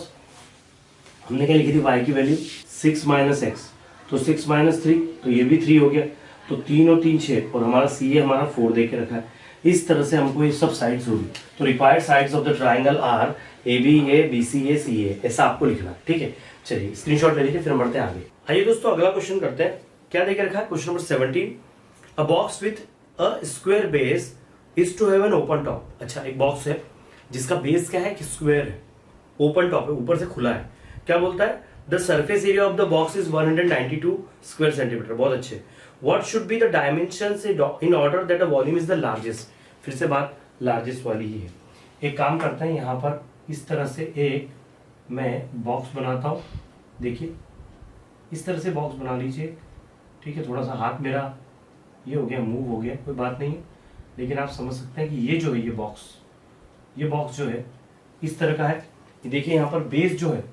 हमने क्या लिखी थी y की वैल्यू 6 माइनस एक्स, तो 6 माइनस 3 तो ये भी 3 हो गया, तो 3 और 3 6, और हमारा सी ए हमारा 4 दे के रखा है। इस तरह से हमको ये सब साइड्स होगी, तो required sides of the triangle are A B A B C A C A, ऐसा आपको लिखना है। ठीक है, चलिए स्क्रीनशॉट ले लीजिए, फिर बढ़ते हैं आगे। आइए दोस्तों अगला क्वेश्चन करते हैं, क्या देके रखा है question number 17, a box with a square base is to have an open top. अच्छा, एक बॉक्स है जिसका बेस क्या है कि स्क्वायर है, ओपन टॉप है, ऊपर से खुला है। क्या बोलता है, the surface area of the box is 192 square centimetre. बहुत अच्छे, what should be the dimensions in order that the volume is the largest. फिर से बात लार्जेस्ट वाली ही है। एक काम करते हैं, यहाँ पर इस तरह से एक मैं बॉक्स बनाता हूँ, देखिए इस तरह से बॉक्स बना लीजिए। ठीक है, थोड़ा सा हाथ मेरा ये हो गया, मूव हो गया, कोई बात नहीं है, लेकिन आप समझ सकते हैं कि ये जो है ये बॉक्स जो है इस तरह का है। देखिए यहाँ पर बेस जो है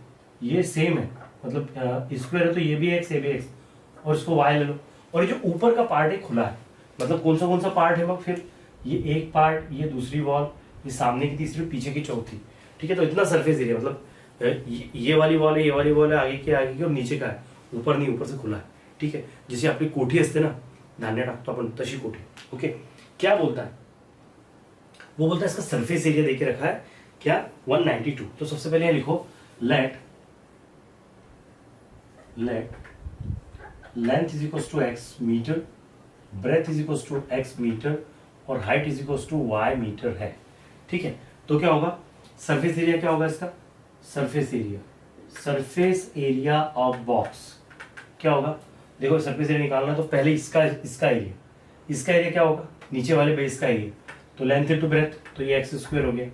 ये सेम है, मतलब स्क्वायर है तो ये भी एक्स, ये भी एक्स, और इसको वाई ले लो, और ये जो ऊपर का पार्ट है खुला है, मतलब कौन सा पार्ट है, फिर ये एक पार्ट, ये दूसरी वॉल, ये सामने की तीसरी, पीछे की चौथी। ठीक है, तो इतना सरफेस एरिया, मतलब ये वाली वॉल है, ये वाली वॉल है, आगे की और नीचे का है, ऊपर नहीं, ऊपर से खुला है। ठीक है, जैसे आपकी कोठी असते ना धान्य टाकतो आपण तशी कोठी। ओके, क्या बोलता है, वो बोलता है इसका सरफेस एरिया देके रखा है क्या 192। तो सबसे पहले यहाँ लिखो let length is equal to X metre, breadth is equal to X metre, और height is equal to Y metre है। ठीक है, तो क्या होगा, सरफेस एरिया क्या होगा इसका, सरफेस एरिया ऑफ बॉक्स क्या होगा, देखो सरफेस एरिया निकालना, तो पहले इसका एरिया क्या होगा, नीचे वाले बेस का एरिया, तो लेंथ इनटू ब्रेथ, तो ये एक्स स्क्वायर हो गया।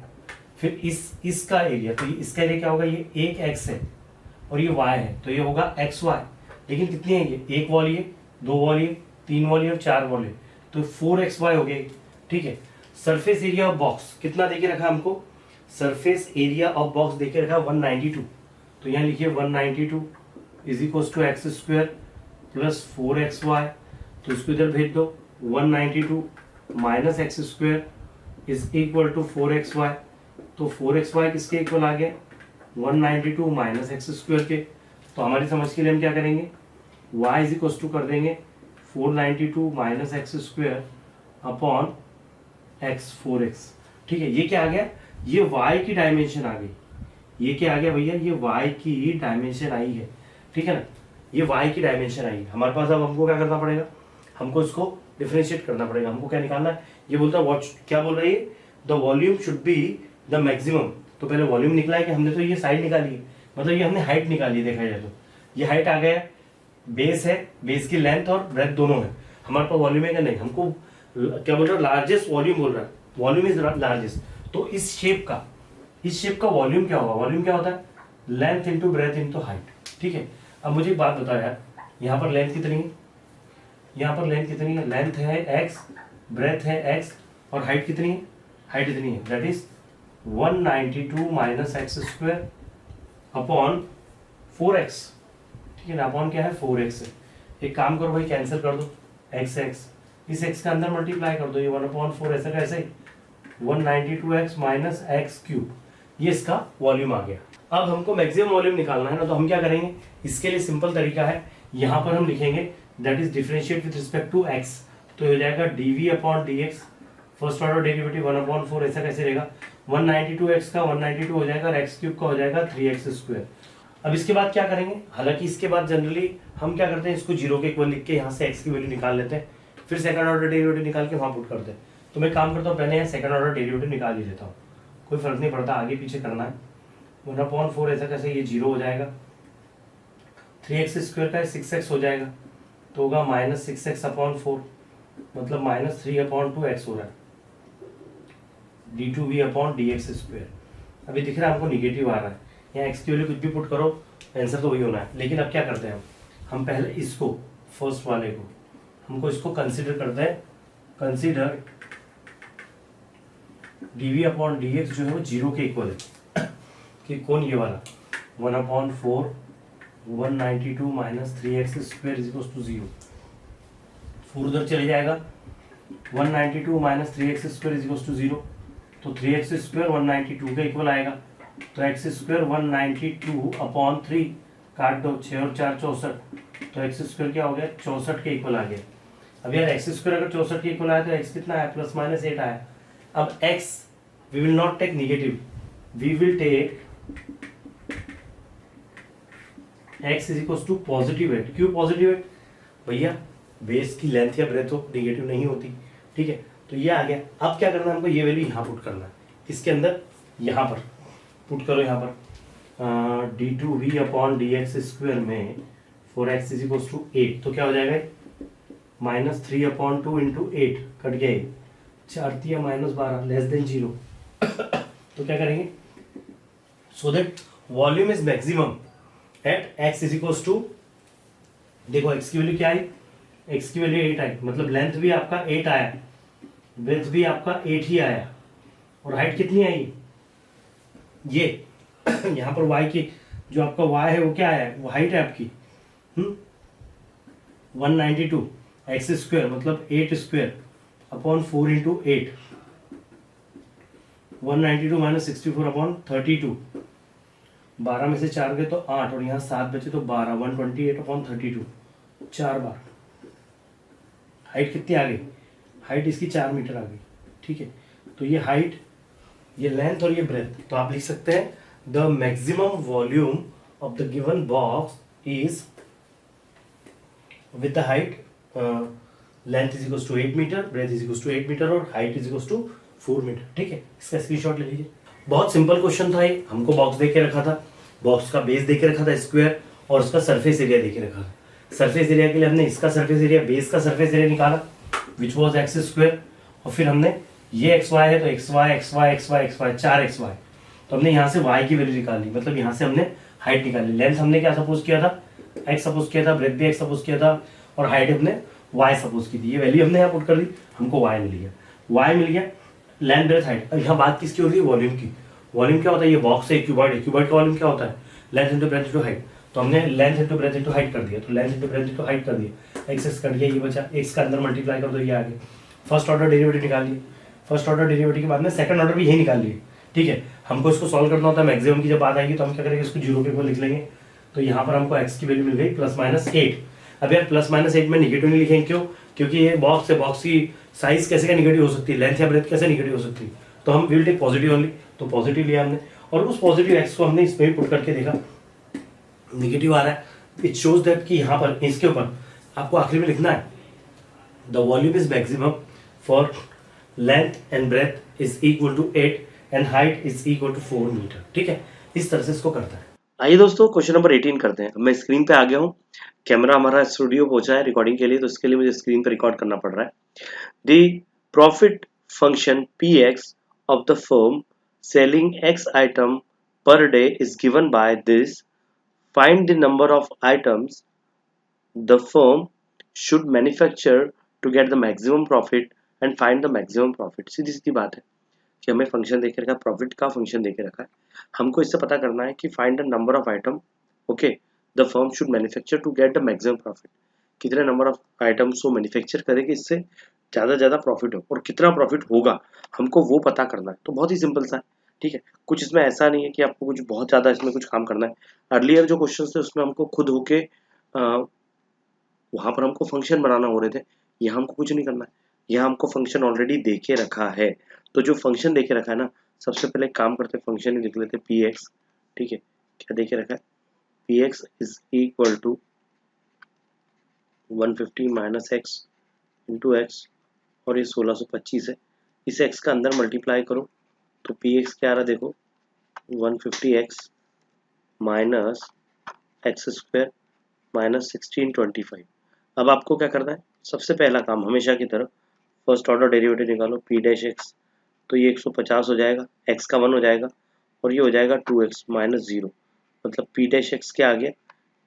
फिर इसका एरिया, तो इसका एरिया क्या होगा, ये एक एक्स है और ये वाई है, तो ये होगा एक्स वाई। लेकिन कितनी है ये, एक वॉल ये, दो वॉल ये, तीन वॉल ये और चार वॉल है, तो 4xy हो गया। ठीक है, सरफेस एरिया ऑफ बॉक्स कितना देके रखा हमको, सरफेस एरिया ऑफ बॉक्स देके रखा 192, तो यहाँ लिखिए 192 is equal to x square plus 4xy, तो इसको इधर भेज दो, 192 minus x square is equal to 4xy, तो 4xy किसके इक्वल आ गया, 192 माइनस एक्स स्क्वायर के। तो हमारी समझ के लिए हम क्या करेंगे, y इज इक्वल टू कर देंगे 492 minus x square upon x 4x। ठीक है, ये क्या आ गया, ये y की डायमेंशन आ गई, ये क्या आ गया भैया, ये y की डायमेंशन आई है। ठीक है ना, ये y की डायमेंशन आई है हमारे पास। अब हमको क्या करना पड़ेगा, हमको इसको डिफरेंशिएट करना पड़ेगा। हमको क्या निकालना है, ये बोलता है व्हाट, क्या बोल रही है, the volume should be the maximum. तो पहले वॉल्यूम निकला है कि हमने तो ये साइड निकाली है, मतलब ये हमने हाइट निकाली है, देखा जाए तो ये हाइट आ गया, बेस है, बेस की लेंथ और ब्रेथ दोनों है। हमारे पास वॉल्यूम है क्या, नहीं, हमको क्या बोल रहा है, लार्जेस्ट वॉल्यूम बोल रहा है, वॉल्यूम इज लार्जेस्ट। तो इस शेप का वॉल्यूम क्या होगा, वॉल्यूम क्या होता है, length into breadth into height. ठीक है, अब मुझे एक बात बताओ यार, यहाँ पर लेंथ कितनी है, यहाँ पर लेंथ कितनी है, लेंथ है एक्स, ब्रेथ है एक्स, और हाइट कितनी है, हाइट इतनी है, that is 192 minus x square upon 4x, ठीक है ना, अपॉन क्या है 4x है। एक काम करो भाई, कैंसिल कर दो x इस x का अंदर मल्टीप्लाई कर दो, ये 1/4 ऐसा का ऐसे ही 192x माइनस एक्स क्यूब, ये इसका वॉल्यूम आ गया। अब हमको मैक्सिमम वॉल्यूम निकालना है ना, तो हम क्या करेंगे, इसके लिए सिंपल तरीका है, यहाँ पर हम लिखेंगे that is differentiate with respect to x, तो हो जाएगा dv upon dx, first order derivative 1/4 ऐसा कैसे रहेगा, 192x का 192 हो जाएगा और एक्स क्यूब का हो जाएगा 3x²। अब इसके बाद क्या करेंगे, हालांकि इसके बाद जनरली हम क्या करते हैं, इसको जीरो के इक्वल लिख के यहाँ से x की वैल्यू निकाल लेते हैं, फिर सेकंड ऑर्डर डेरिवेटिव निकाल के वहाँ पुट करते हैं। तो मैं काम करता हूँ, पहले यहाँ सेकंड ऑर्डर डेरिवेटिव निकाल ही लेता हूँ, कोई फर्क नहीं पड़ता, आगे पीछे करना है। 1/4 ऐसा कैसे, ये जीरो हो जाएगा, 3x² का 6x हो जाएगा, तो होगा -6x/4, मतलब -3/2x हो रहा है, d2v/dx²। अभी दिख रहा है हमको निगेटिव आ रहा है, यहाँ x की वैल्यू कुछ भी पुट करो आंसर तो वही होना है। लेकिन अब क्या करते हैं हम पहले इसको, फर्स्ट वाले को, हमको इसको कंसीडर करते हैं, कंसीडर dv/dx जो है वो जीरो के इक्वल है, कि कौन, ये वाला 1/4 192 माइनस 3x² = 0, 4 उधर चले जाएगा, 192 माइनस 3x² = 0, तो 3x² 192 के इक्वल आएगा, तो x² 192/3 काट दो, 6 और 4 64, तो x² क्या हो गया 64 के इक्वल आ गया। अब यार x² अगर 64 के इक्वल आया तो x कितना आया, +-8 आया। अब x we will not take negative, we will take x = +8। क्यों +8 भैया, बेस की लेंथ या ब्रेथ हो निगेटिव नहीं होती, ठीक है, तो ये आ गया। अब क्या करना है हमको, ये वैल्यू यहाँ पुट करना है, इसके अंदर यहाँ पर पुट करो, यहाँ पर d2v/dx² में 4x = 8, तो क्या हो जाएगा -3/2 × 8 कट गया, 4 × -12 <= 0। तो क्या करेंगे, so that volume is maximum at x = देखो x की वैल्यू क्या आई, x की वैल्यू 8 आई, मतलब लेंथ भी आपका 8 आया, ब्रेथ भी आपका 8 ही आया, और हाइट कितनी आई, ये यहाँ पर y की जो आपका y है वो क्या है, वो हाइट है आपकी 192 x² मतलब 8²/4 × 8, 192 - 64/32, 12 में से 4 गए तो 8, और यहाँ 7 बचे तो 12, 128/32, 4 बार। हाइट कितनी आ गई, हाइट इसकी 4 मीटर आ गई, ठीक है। तो ये हाइट, ये लेंथ और ये ब्रेथ, तो आप लिख सकते हैं the maximum volume of the given box is with the height length = 8 meter, breadth = 8 meter और हाइट = 4 मीटर, ठीक है। इसका स्क्रीनशॉट ले लीजिए। बहुत सिंपल क्वेश्चन था ये, हमको बॉक्स दे के रखा था, बॉक्स का बेस दे के रखा था स्क्वायर, और उसका सरफेस एरिया दे के रखा था। सरफेस एरिया के लिए हमने इसका सरफेस एरिया, बेस का सरफेस एरिया निकाला विच वॉज x², और फिर हमने ये xy है तो xy xy xy xy 4xy, तो हमने यहाँ से y की वैल्यू निकाली, मतलब यहाँ से हमने हाइट निकाली। लेंथ हमने क्या सपोज किया था, x सपोज किया था, ब्रेथ भी x सपोज किया था, और हाइट हमने y सपोज की थी। ये वैल्यू हमने यहाँ पुट कर दी, हमको y मिल गया, y मिल गया, लेंथ ब्रेथ हाइट। अब यहाँ बात किसकी हो रही है, वॉल्यूम की। वॉल्यूम क्या होता है, ये बॉक्स है, क्यूबॉइड है, क्यूबॉइड का वॉल्यूम क्या होता है, length into breadth into height, तो हमने length into breadth into height कर दिया, तो length into breadth into height कर दिया, एक्स कट गया, ये बचा, एक्स का अंदर मल्टीप्लाई कर दो, ये आ गया। फर्स्ट ऑर्डर डेरिवेटिव निकाल लिए, फर्स्ट ऑर्डर डेरिवेटिव के बाद में सेकंड ऑर्डर भी यही निकाल लिए, ठीक है। हमको इसको सॉल्व करना होता है, मैक्सिमम की जब बात आएगी तो हम क्या करेंगे, इसको जीरो के ऊपर लिख लेंगे। तो यहाँ पर हमको एक्स की वैल्यू मिल गई +-8। अब यार +-8 में निगेटिव नहीं लिखेंगे, क्यों, क्योंकि ये बॉक्स है, बॉक्स की साइज कैसे का निगेटिव हो सकती है, लेंथ या ब्रेथ कैसे निगेटिव हो सकती है, तो हम विल टेक पॉजिटिव ओनली, तो पॉजिटिव लिया हमने, और उस पॉजिटिव एक्स को हमने इसमें पुट करके देखा, निगेटिव आ रहा है। इट शोज दैट कि यहाँ पर इसके ऊपर आपको आखिर में लिखना है the volume is maximum for length and breadth is equal to 8 and height is equal to 4 meter, ठीक है। इस तरह से इसको करता है। आइए दोस्तों, क्वेश्चन नंबर 18 करते हैं। मैं स्क्रीन पे आ गया हूँ, कैमरा हमारा स्टूडियो पहुंचा है रिकॉर्डिंग के लिए, तो इसके लिए मुझे स्क्रीन पे रिकॉर्ड करना पड़ रहा है। The profit function px of the firm selling x item per day is given by this. Find the number of items the firm should manufacture to get the maximum profit and find the maximum profit. सीधी सीधी बात है। कि हमें फंक्शन देके रखा है, प्रॉफिट का फंक्शन देके रखा है, हमको इससे पता करना है कि find the number of item okay the firm should manufacture to get the maximum profit. कितने नंबर ऑफ आइटम्स वो मैन्युफैक्चर करे कि इससे ज़्यादा प्रॉफिट हो, और कितना प्रॉफिट होगा हमको वो पता करना है। तो बहुत ही सिंपल सा है, ठीक है। कुछ इसमें ऐसा नहीं है कि आपको कुछ बहुत ज़्यादा इसमें कुछ काम करना है। अर्लियर जो क्वेश्चन थे उसमें हमको खुद होके वहाँ पर हमको फंक्शन बनाना हो रहे थे, यहाँ हमको कुछ नहीं करना है, यहाँ हमको फंक्शन ऑलरेडी देके रखा है। तो जो फंक्शन देके रखा है ना, सबसे पहले काम करते फंक्शन ही लिख लेते पी एक्स, ठीक है। क्या देके रखा है, P x is equal to 150 minus x into x, और ये 1625 है। इस एक्स का अंदर मल्टीप्लाई करो तो पी एक्स क्या आ रहा है देखो, 150x minus x square minus 1625। अब आपको क्या करना है, सबसे पहला काम हमेशा की तरह फर्स्ट ऑर्डर डेरिवेटिव निकालो, पी डैश एक्स, तो ये 150 हो जाएगा, एक्स का 1 हो जाएगा, और ये हो जाएगा 2x माइनस 0, मतलब पी डैश एक्स क्या आ गया,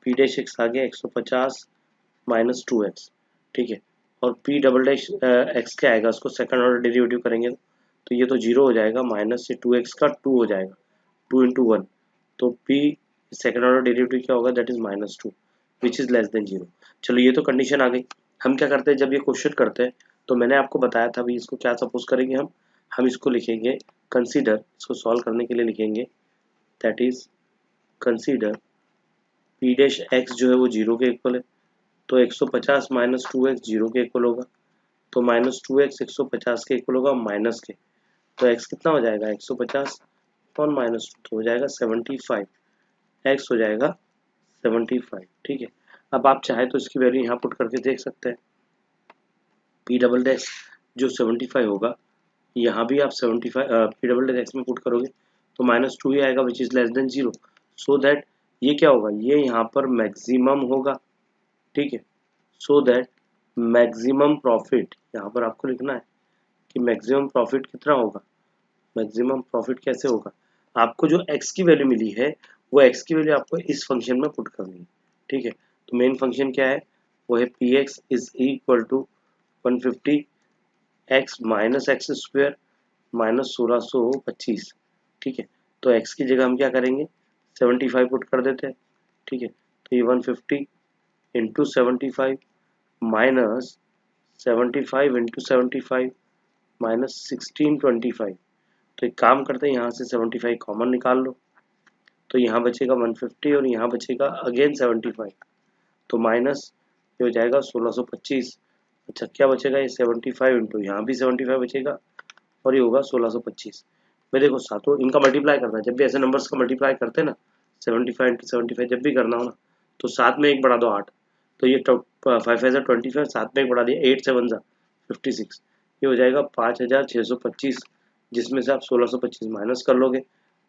पी डैश एक्स आ गया 150 माइनस 2x, ठीक है। और पी डबल डैश एक्स क्या आएगा, उसको सेकंड ऑर्डर डेरिवेटिव करेंगे तो ये तो 0 हो जाएगा, माइनस से 2x का 2 हो जाएगा, 2 इंटू 1, तो पी सेकंड ऑर्डर डेरिवेटिव क्या होगा, that is -2 which is less than 0। चलो ये तो कंडीशन आ गई। हम क्या करते हैं जब ये क्वेश्चन करते हैं, तो मैंने आपको बताया था भाई इसको क्या सपोज करेंगे हम इसको लिखेंगे कंसीडर, इसको सॉल्व करने के लिए लिखेंगे that is consider P dash x जो है वो 0 के इक्वल है, तो 150 माइनस 2x 0 के इक्वल होगा, तो -2x 150 के इक्वल होगा माइनस के, तो x कितना हो जाएगा 150 और -2 तो हो जाएगा 75, x हो जाएगा 75, ठीक है। अब आप चाहे तो इसकी वैल्यू यहाँ पुट करके देख सकते हैं, पी डबल डैश जो 75 होगा, यहाँ भी आप 75 पी डबल डैश एक्स में पुट करोगे तो -2 ही आएगा which is less than 0, so that ये क्या होगा, ये यहाँ पर मैक्सिमम होगा, ठीक है। सो दैट मैक्सिमम प्रॉफिट यहाँ पर आपको लिखना है कि मैक्सिमम प्रॉफिट कितना होगा, मैक्सिमम प्रॉफिट कैसे होगा, आपको जो x की वैल्यू मिली है वो x की वैल्यू आपको इस फंक्शन में पुट करनी है, ठीक है। तो मेन फंक्शन क्या है, वो है P x is equal to 150x minus x square minus 1625, ठीक है। तो x की जगह हम क्या करेंगे 75 पुट कर देते हैं, ठीक है। तो ये 150 इंटू 75 माइनस 75 इंटू 75 माइनस 1625, तो एक काम करते हैं यहाँ से 75 कॉमन निकाल लो, तो यहाँ बचेगा 150 और यहाँ बचेगा अगेन 75, तो माइनस ये हो जाएगा 1625। अच्छा क्या बचेगा, ये 75 इंटू यहाँ भी 75 बचेगा और ये होगा 1625। मैं देखो सातों इनका मल्टीप्लाई करना है, जब भी ऐसे नंबर्स का मल्टीप्लाई करते हैं ना 75 इंटू 75 जब भी करना हो ना, तो साथ में एक बढ़ा दो 8, तो ये 5 साथ में एक बढ़ा दिया 8 7 56, ये हो जाएगा 5625, जिसमें से आप 1625 माइनस कर लोगे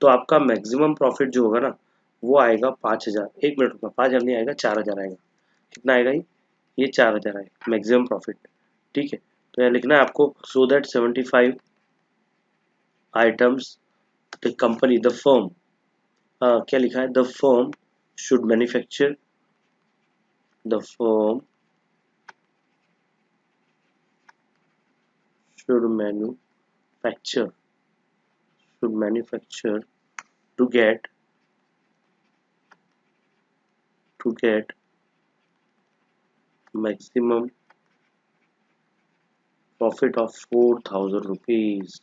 तो आपका मैक्सिमम प्रॉफिट जो होगा ना वो आएगा 5000, 1 मिनट रुका, 5000 नहीं आएगा 4000 आएगा, कितना आएगा ये 4000 आएगा मैक्सिमम प्रॉफिट, ठीक है। तो यहाँ लिखना है आपको, so that 75 items the company the firm, क्या लिखा है, the firm should manufacture, the firm should manufacture to get maximum profit of 4000 rupees,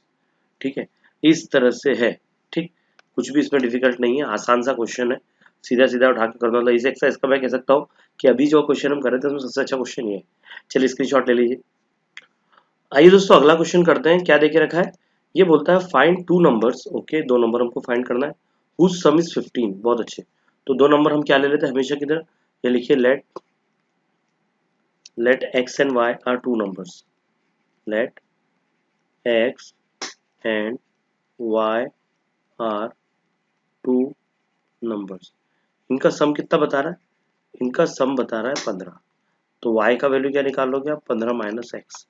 ठीक है। इस तरह से है, ठीक, कुछ भी इसमें डिफिकल्ट नहीं है, आसान सा क्वेश्चन है, सीधा सीधा उठा के करना। इस एक्सरसाइज का मैं कह सकता हूँ कि अभी जो क्वेश्चन हम कर रहे थे उसमें सबसे अच्छा क्वेश्चन ये है। चलिए स्क्रीनशॉट ले लीजिए। आइए दोस्तों अगला क्वेश्चन करते हैं, क्या देके रखा है, ये बोलता है फाइंड टू नंबर्स, ओके, दो नंबर हमको फाइंड करना है, हुज सम इज 15, बहुत अच्छे। तो दो नंबर हम क्या ले लेते हैं हमेशा की तरह, ये लिखिए let x and y are two numbers, let x and y are two numbers, इनका सम कितना बता रहा है, इनका सम बता रहा है 15, तो y का वैल्यू क्या निकाल लोगे आप 15 माइनस एक्स,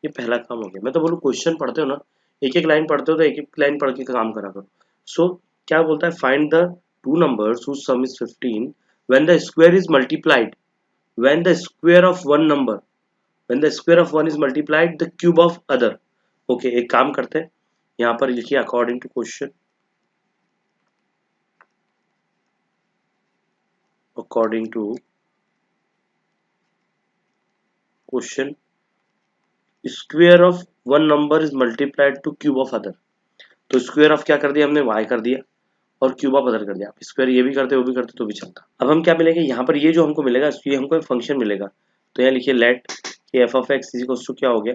ये पहला काम हो गया। मैं तो बोलूँ क्वेश्चन पढ़ते हो ना, एक एक लाइन पढ़ते हो तो एक एक लाइन पढ़ के काम करा करो। सो क्या बोलता है, find the two numbers whose sum is 15 when the square is multiplied, when the square of one number, when the square of one is multiplied the cube of other. Okay एक काम करते हैं, यहाँ पर लिखिए according to question, according to question square of one number is multiplied to cube of other. तो स्क्वायर ऑफ क्या कर दिया हमने, y कर दिया, और क्यूब ऑफ अदर कर दिया। स्क्वायर ये भी करते वो भी करते तो भी चलता। अब हम क्या मिलेंगे यहाँ पर, ये जो हमको मिलेगा ये हमको एक फंक्शन मिलेगा। तो यहाँ लिखिए let f of x is equals to क्या हो गया,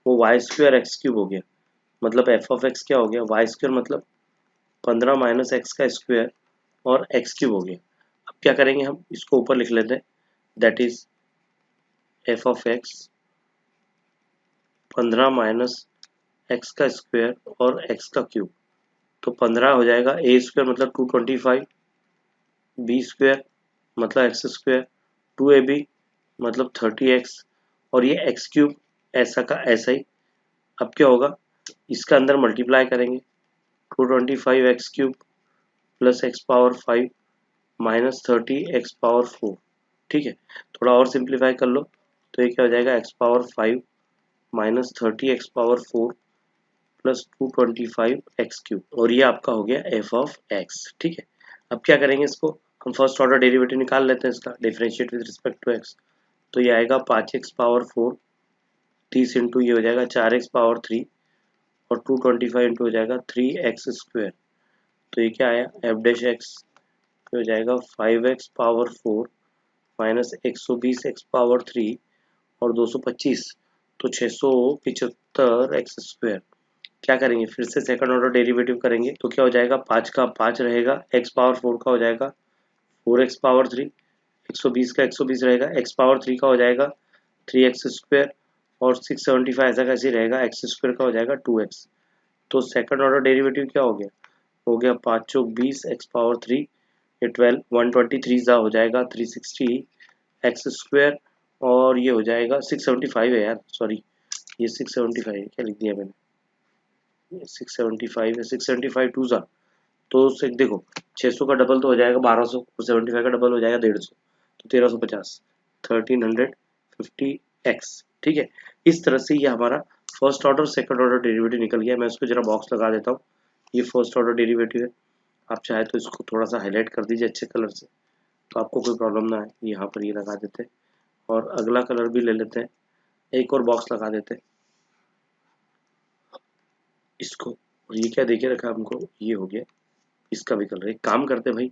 वो वाई स्क्वायर एक्स क्यूब हो गया। मतलब एफ ऑफ एक्स क्या हो गया, वाई स्क्वायर मतलब 15 माइनस एक्स का स्क्वायर और एक्स क्यूब हो गया। अब क्या करेंगे हम, इसको ऊपर लिख लेते हैं, that is F of x 15 minus x का स्क्वायर और एक्स का क्यूब। तो 15 हो जाएगा ए स्क्वायर मतलब 225, बी स्क्वायर मतलब एक्स स्क्वायर, 2ab मतलब 30x, और ये एक्स क्यूब ऐसा का ऐसा ही। अब क्या होगा, इसका अंदर मल्टीप्लाई करेंगे, 225 x cube plus x power 5 minus 30 x power 4। ठीक है, थोड़ा और सिंप्लीफाई कर लो, तो ये क्या हो जाएगा, x power 5 minus 30 x power 4 plus 225 x cube, और ये आपका हो गया एफ ऑफ एक्स। ठीक है, अब क्या करेंगे, इसको हम फर्स्ट ऑर्डर डेरिवेटिव निकाल लेते हैं इसका, differentiate with respect to x. तो ये आएगा 5x पावर 4, 30 इंटू ये हो जाएगा 4x पावर 3, और 225 इंटू हो जाएगा 3x स्क्वायर। तो ये क्या आया, एफ डैश एक्स हो जाएगा 5x power 4 minus 120 x power 3 और 225, तो 675 एक्स स्क्वायर। क्या करेंगे, फिर से सेकंड ऑर्डर डेरिवेटिव करेंगे, तो क्या हो जाएगा, 5 का 5 रहेगा, एक्स पावर 4 का हो जाएगा 4x पावर 3, 120 का 120 रहेगा, एक्स पावर 3 का हो जाएगा 3x स्क्वायर, और 675 ऐसा कैसे रहेगा, एक्स स्क्वायर का हो जाएगा 2x। तो सेकंड ऑर्डर डेरिवेटिव क्या हो गया 5 चौक 20 एक्स पावर 3, ये 12, 123 जा हो जाएगा 360 एक्स स्क्वायर, और ये हो जाएगा 675 है यार, सॉरी ये 675 है, क्या लिख दिया मैंने, 675 है, 675 टू जा, तो देखो 600 का डबल तो हो जाएगा 1200, और 75 का डबल हो जाएगा 150, तो 1350, 1350x। ठीक है, इस तरह से ये हमारा first order second order derivative निकल गया। मैं इसको जरा बॉक्स लगा देता हूँ, ये फर्स्ट ऑर्डर डेरिवेटिव है। आप चाहे तो इसको थोड़ा सा हाईलाइट कर दीजिए अच्छे कलर से, तो आपको कोई प्रॉब्लम ना है। यहाँ पर ये लगा देते हैं, और अगला कलर भी ले लेते हैं, एक और बॉक्स लगा देते हैं इसको। और ये क्या देखे रखा है हमको, ये हो गया इसका भी कलर। एक काम करते हैं भाई,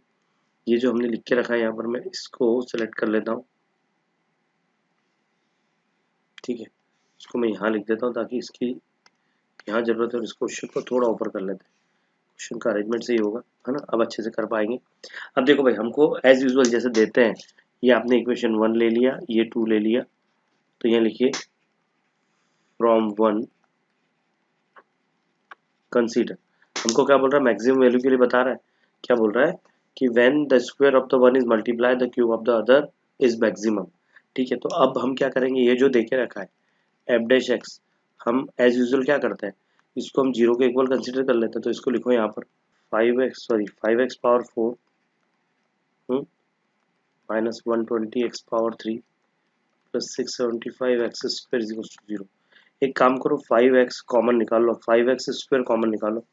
ये जो हमने लिख के रखा है यहाँ पर, मैं इसको सेलेक्ट कर लेता हूँ। ठीक है, इसको मैं यहाँ लिख देता हूँ ताकि इसकी यहाँ जरूरत है, और इस क्वेश्चन को थोड़ा ऊपर कर लेते हैं। क्वेश्चन का अरेंजमेंट सही होगा, है ना, अब अच्छे से कर पाएंगे। अब देखो भाई, हमको एज यूजुअल जैसे देते हैं, ये आपने इक्वेशन 1 ले लिया, ये 2 ले लिया, तो यहाँ लिखिए फ्रॉम 1 कंसीडर। हमको क्या बोल रहा है, मैक्सिमम वैल्यू के लिए बता रहा है। क्या बोल रहा है कि when the square of the one is multiply the cube of the other is maximum. ठीक है, तो अब हम क्या करेंगे, ये जो देखे रखा है एफ डैश एक्स, हम एज यूजुअल क्या करते हैं, इसको हम जीरो के इक्वल कंसीडर कर लेते हैं। तो इसको लिखो यहाँ पर 5x power 4 minus 120x power 3 plus 675x square is equal to 0। एक काम करो, 5x कॉमन निकाल लो, 5x स्क्वायर कॉमन निकालो,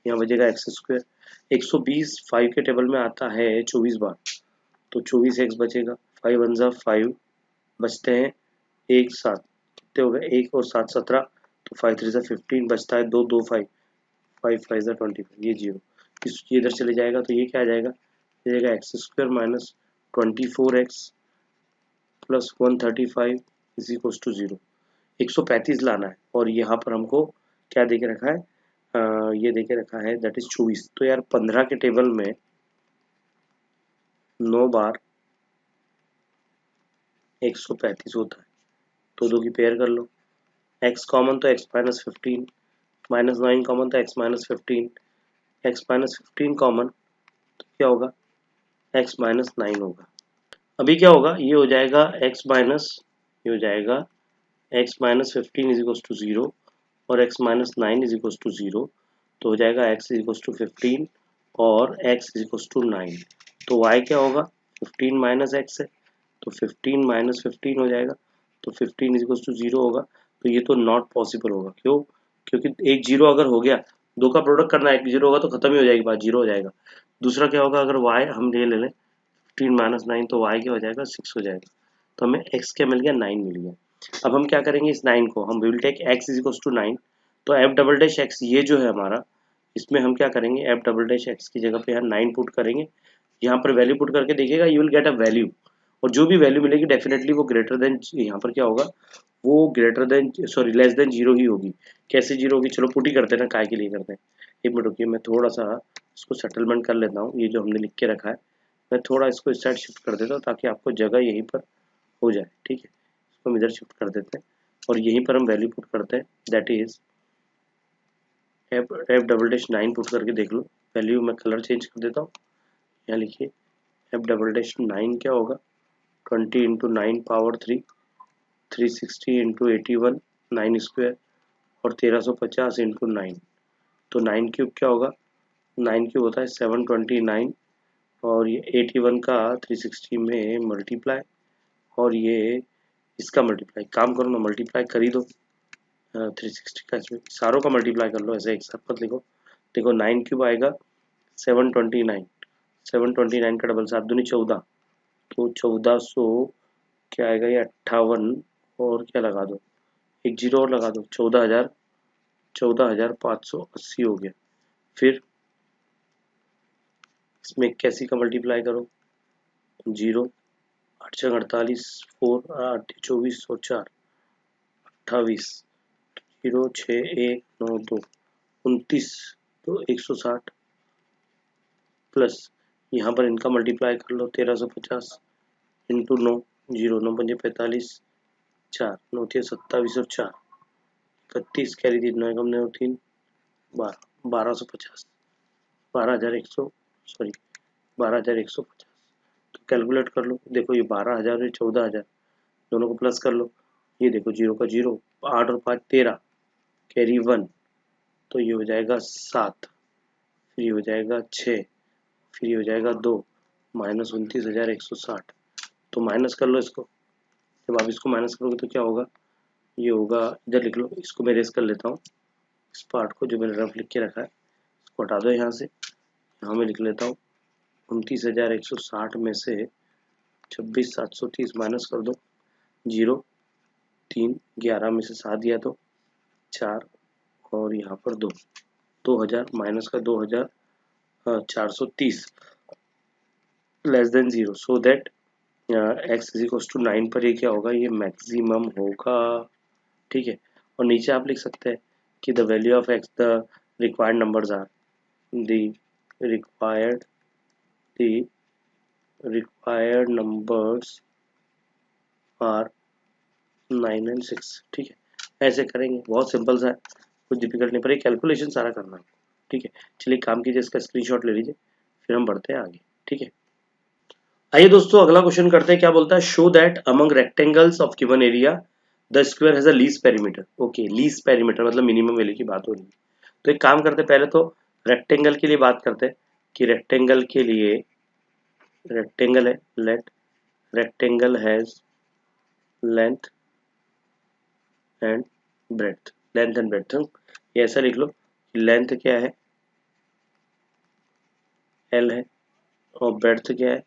यहाँ बचेगा एक्स स्क्वायर। 120 5 के टेबल में आता है 24 बार, तो 24 एक्स बचेगा, 5 वन जा 5, बचते हैं एक साथ, कितने हो गए, एक और 7 17, तो 5 3 जा 15, बचता है दो दो 5, 5 5 जा 25, ये जीरो, ये इधर चले जाएगा, तो ये क्या आ जाएगा, ये जाएगा x square minus 24x plus 135 is equal to 0। 135 लाना है, और यहाँ पर हमको क्या दे के रखा है, ये देके रखा है दैट इज 24। तो यार 15 के टेबल में 9 बार 135 होता है, तो दो की पेयर कर लो, x कॉमन तो x माइनस 15, माइनस 9 कॉमन तो x minus 15, x minus 15 common, तो क्या होगा, x माइनस 9 होगा। अभी क्या होगा, ये हो जाएगा x माइनस, ये हो जाएगा x minus 15 is equal to 0, और x minus 9 is equal to 0, तो हो जाएगा x इज इक्वल टू 15 और x इज इक्वल टू 9। तो y क्या होगा, 15 माइनस x है, तो 15 माइनस 15 हो जाएगा, तो 15 इज इक्वल टू 0 होगा। तो ये तो नॉट पॉसिबल होगा, क्यों, क्योंकि एक जीरो अगर हो गया दो का प्रोडक्ट करना है, 0 होगा तो खत्म ही हो जाएगी बात, 0 हो जाएगा। दूसरा क्या होगा, अगर y हम ले लें 15 माइनस 9 तो y क्या हो जाएगा 6 हो जाएगा। तो हमें x क्या मिल गया 9 मिल गया। अब हम क्या करेंगे इस 9 को, हम will take x is equals to 9। तो f डबल डैश x ये जो है हमारा, इसमें हम क्या करेंगे f डबल डैश x की जगह पे यहाँ 9 पुट करेंगे। यहाँ पर वैल्यू पुट करके देखिएगा, you will get a value, और जो भी वैल्यू मिलेगी डेफिनेटली वो ग्रेटर देन, यहाँ पर क्या होगा वो greater than sorry less than 0 ही होगी। कैसे 0 होगी, चलो पुट ही करते हैं ना, काय के लिए करते हैं। एक मिनट रुकिए, मैं थोड़ा सा इसको सेटलमेंट कर लेता हूँ, ये जो हमने लिख के रखा है मैं थोड़ा इसको इस साइड शिफ्ट कर देता हूँ ताकि आपको जगह यहीं पर हो जाए। ठीक है, इसको हम इधर शिफ्ट कर देते हैं और यहीं पर हम वैल्यू पुट करते हैं, that is f double dash 9 put करके देख लो वैल्यू। मैं कलर चेंज कर देता हूँ, यहाँ लिखिए एफ डबल डैश 9 क्या होगा 20 इंटू 9 पावर 3, 360 इंटू 81 9 स्क्वायर और 1350 इंटू 9। तो 9 क्यूब क्या होगा, 9 क्यूब होता है 729 और ये 81 का 360 में मल्टीप्लाई और ये इसका मल्टीप्लाई, काम करो ना मल्टीप्लाई कर ही दो 360 का, इसमें सारों का मल्टीप्लाई कर लो, ऐसे एक साथ मत लिखो। देखो 9 क्यूब आएगा 729, 729 का डबल 7 दूनी 14, तो 1400 क्या आएगा ये 58 और क्या लगा दो एक जीरो और लगा दो 14,000, 14,580 हो गया। फिर इसमें 81 का मल्टीप्लाई करो, जीरो 8 छः 48, 4 8 24 और 4 28, 0 6 1 9 2 29, तो 160 प्लस यहाँ पर इनका मल्टीप्लाई कर लो 1350 इंटू 9, 0 9 पंजे 45, 4 9 थे 27 और 4 31 कैरी थी 9 कम 9 3 12 1250, 12,100 सॉरी 12,150। तो कैलकुलेट कर लो, देखो ये 12,000 और 14,000 दोनों को प्लस कर लो, ये देखो 0 का 0, 8 और 5 13 कैरी 1, तो ये हो जाएगा 7, फिर ये हो जाएगा 6, फिर ये हो जाएगा 2 माइनस 29,160। तो माइनस कर लो इसको, जब आप इसको माइनस करोगे तो क्या होगा, ये होगा इधर लिख लो, इसको मैं रेस कर लेता हूँ, इस पार्ट को जो मैंने रफ लिख के रखा है इसको हटा दो यहाँ से, यहाँ मैं लिख लेता हूँ 29,160 में से 26,730 माइनस कर दो, 0 3 11 में से 7 दिया तो 4 और यहाँ पर 2, 2,000 माइनस का 2,430 less than 0, so that x is equal to 9 पर ये क्या होगा, ये मैक्सिमम होगा। ठीक है, और नीचे आप लिख सकते हैं कि the value of x the required numbers are the required the required numbers are 9 and 6। ठीक है, ऐसे करेंगे, बहुत सिंपल सा है, कुछ डिफिकल्ट नहीं, पर ये कैलकुलेशन सारा करना है। ठीक है, चलिए काम कीजिए, इसका स्क्रीनशॉट ले लीजिए, फिर हम बढ़ते हैं आगे। ठीक है, आइए दोस्तों अगला क्वेश्चन करते हैं, क्या बोलता है, show that among rectangles of given area the square has a least perimeter. Okay, least perimeter मतलब मिनिमम वैल्यू की बात हो रही है। तो एक काम करते हैं, पहले तो रेक्टेंगल के लिए बात करते हैं कि रेक्टेंगल के लिए, रेक्टेंगल है, let rectangle has length and breadth, length and breadth, ये ऐसा लिख लो, लेंथ क्या है L है और ब्रेड्थ क्या है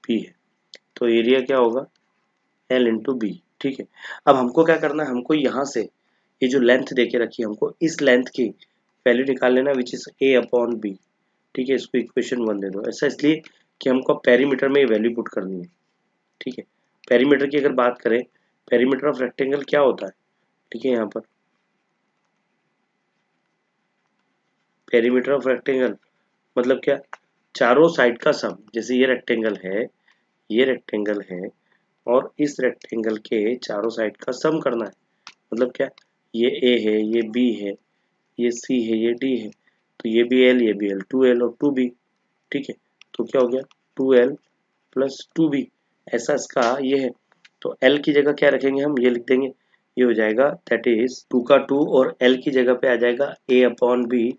P है, तो एरिया क्या होगा L इंटू बी। ठीक है, अब हमको क्या करना है, हमको यहाँ से ये जो लेंथ देके रखी है हमको इस लेंथ की वैल्यू निकाल लेना, which is A upon B. ठीक है, इसको इक्वेशन 1 दे दो, ऐसा इसलिए कि हमको पेरीमीटर में ये वैल्यू पुट करनी है। ठीक है, पेरीमीटर की अगर बात करें, पेरीमीटर ऑफ रेक्टेंगल क्या होता है, ठीक है, यहाँ पर पेरीमीटर ऑफ रेक्टेंगल मतलब क्या, चारों साइड का सम, जैसे ये रेक्टेंगल है, ये रेक्टेंगल है और इस रेक्टेंगल के चारों साइड का सम करना है। मतलब क्या, ये A है, ये B है, ये C है, ये D है, तो ये भी L, ये भी L, 2L और 2B। ठीक है, तो क्या हो गया 2L प्लस 2B, ऐसा इसका ये है। तो L की जगह क्या रखेंगे हम, ये लिख देंगे, ये हो जाएगा दैट इज 2 का 2 और L की जगह पे आ जाएगा A upon B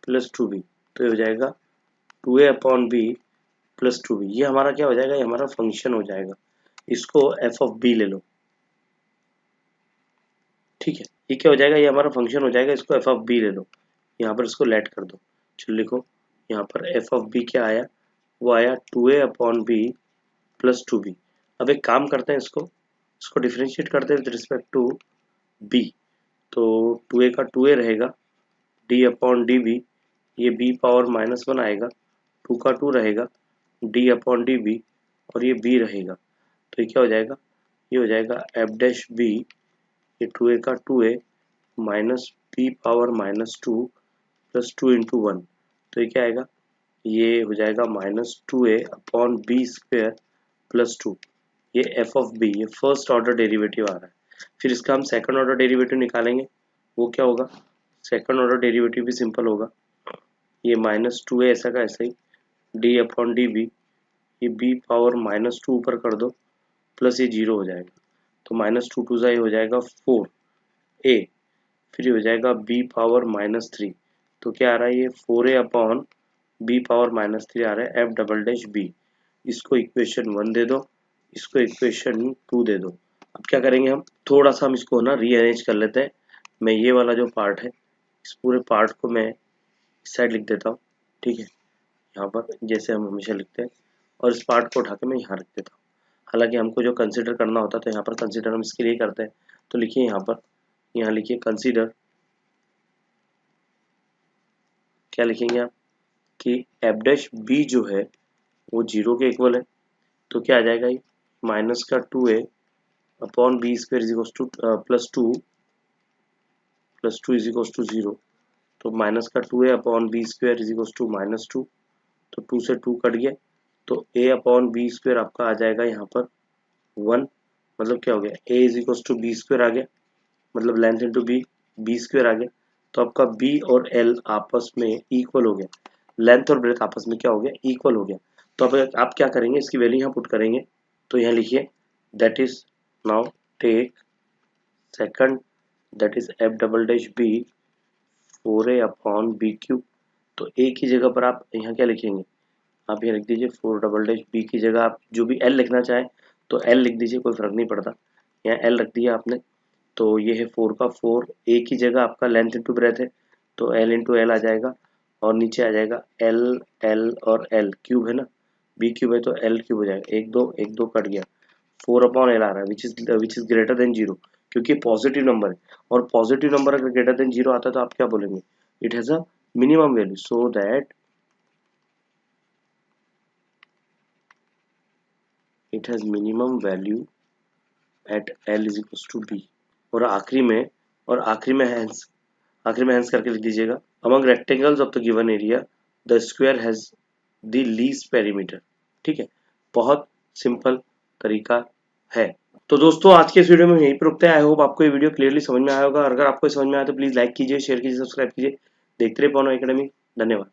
plus 2B, तो ये हो जाएगा 2A upon B plus 2B। ये हमारा क्या हो जाएगा, ये हमारा फंक्शन हो जाएगा, इसको f ऑफ b ले लो। ठीक है, ये क्या हो जाएगा, ये हमारा फंक्शन हो जाएगा, इसको f ऑफ b ले लो। यहाँ पर इसको लेट कर दो। चलो लिखो यहाँ पर एफ ऑफ बी क्या आया, वो आया 2a upon B plus 2b। अब एक काम करते हैं, इसको डिफ्रेंशिएट करते हैं विद रिस्पेक्ट टू b। तो 2a का 2a रहेगा, d अपॉन डी बी, ये b पावर -1 आएगा, 2 का 2 रहेगा, d अपॉन डी बी, और ये b रहेगा। तो ये क्या हो जाएगा, ये हो जाएगा एफ डैश बी, ये 2a का 2a minus b power -2 plus 2 into 1। तो ये क्या आएगा, ये हो जाएगा -2a upon B square plus 2। ये एफ ऑफ बी, ये फर्स्ट ऑर्डर डेरिवेटिव आ रहा है। फिर इसका हम सेकंड ऑर्डर डेरिवेटिव निकालेंगे, वो क्या होगा, सेकंड ऑर्डर डेरिवेटिव भी सिंपल होगा, ये -2a ऐसा का ऐसा ही, डी अपॉन डी बी, ये b पावर -2 ऊपर कर दो, प्लस ये 0 हो जाएगा। तो -2 टू ज़ा ये हो जाएगा 4a, फिर ये हो जाएगा b पावर -3। तो क्या आ रहा है, ये 4a अपॉन b पावर -3 आ रहा है एफ डबल डैश बी। इसको इक्वेशन 1 दे दो, इसको इक्वेशन 2 दे दो। अब क्या करेंगे, हम थोड़ा सा हम इसको ना रीअरेंज कर लेते हैं। मैं ये वाला जो पार्ट है, इस पूरे पार्ट को मैं इस साइड लिख देता हूँ, ठीक है, यहाँ पर जैसे हम हमेशा लिखते हैं, और इस पार्ट को उठा के मैं यहाँ रख देता हूँ। हालांकि हमको जो कंसिडर करना होता है तो यहाँ पर कंसिडर हम इसके लिए करते हैं। तो लिखिए यहाँ पर, यहाँ लिखिए कंसिडर, क्या लिखेंगे आप कि एफ डैश बी जो है वो 0 के इक्वल है। तो क्या आ जाएगा, ये माइनस का 2a upon B square is equal to plus two is equal to 0। तो माइनस का 2a upon B square is equal to -2। तो 2 से 2 कट गया, तो a अपॉन बी स्क्वायर आपका आ जाएगा यहाँ पर 1। मतलब क्या हो गया, a is equal to B square आ गया, मतलब लेंथ इंटू बी स्क्वायर आ गया। तो आपका b और l आपस में इक्वल हो गया, लेंथ और ब्रेथ आपस में क्या हो गया, इक्वल हो गया। तो अब आप क्या करेंगे, इसकी वैल्यू यहाँ पुट करेंगे। तो यहाँ लिखिए that is, now take second, that is f double dash B 4a upon B cube. तो a की जगह पर आप यहाँ क्या लिखेंगे, आप यहाँ लिख दीजिए 4 डबल डैश बी की जगह आप जो भी l लिखना चाहें तो l लिख दीजिए, कोई फर्क नहीं पड़ता। यहाँ l रख दिया आपने, तो ये है 4 का 4, a की जगह आपका लेंथ इंटू ब्रेथ है, तो l इंटू एल आ जाएगा, और नीचे आ जाएगा l l और l क्यूब है ना, b क्यूब है तो l क्यूब हो जाएगा, 1 2 कट गया, 4 अपॉन l आ रहा है विच इज ग्रेटर देन 0, क्योंकि पॉजिटिव नंबर है, और पॉजिटिव नंबर अगर ग्रेटर देन 0 आता है तो आप क्या बोलेंगे, it has a minimum value, so that it has minimum value at l is equal to b। और आखिरी में हैंस करके लिख दीजिएगा, among rectangles of the given area the square has the least perimeter. ठीक है, बहुत सिंपल तरीका है। तो दोस्तों आज के इस वीडियो में यहीं पर रुकते हैं। आई होप आपको ये वीडियो क्लियरली समझ में आया होगा। अगर आपको समझ में आया तो प्लीज लाइक कीजिए, शेयर कीजिए, सब्सक्राइब कीजिए। देखते रहिए पवन अकेडमी। धन्यवाद।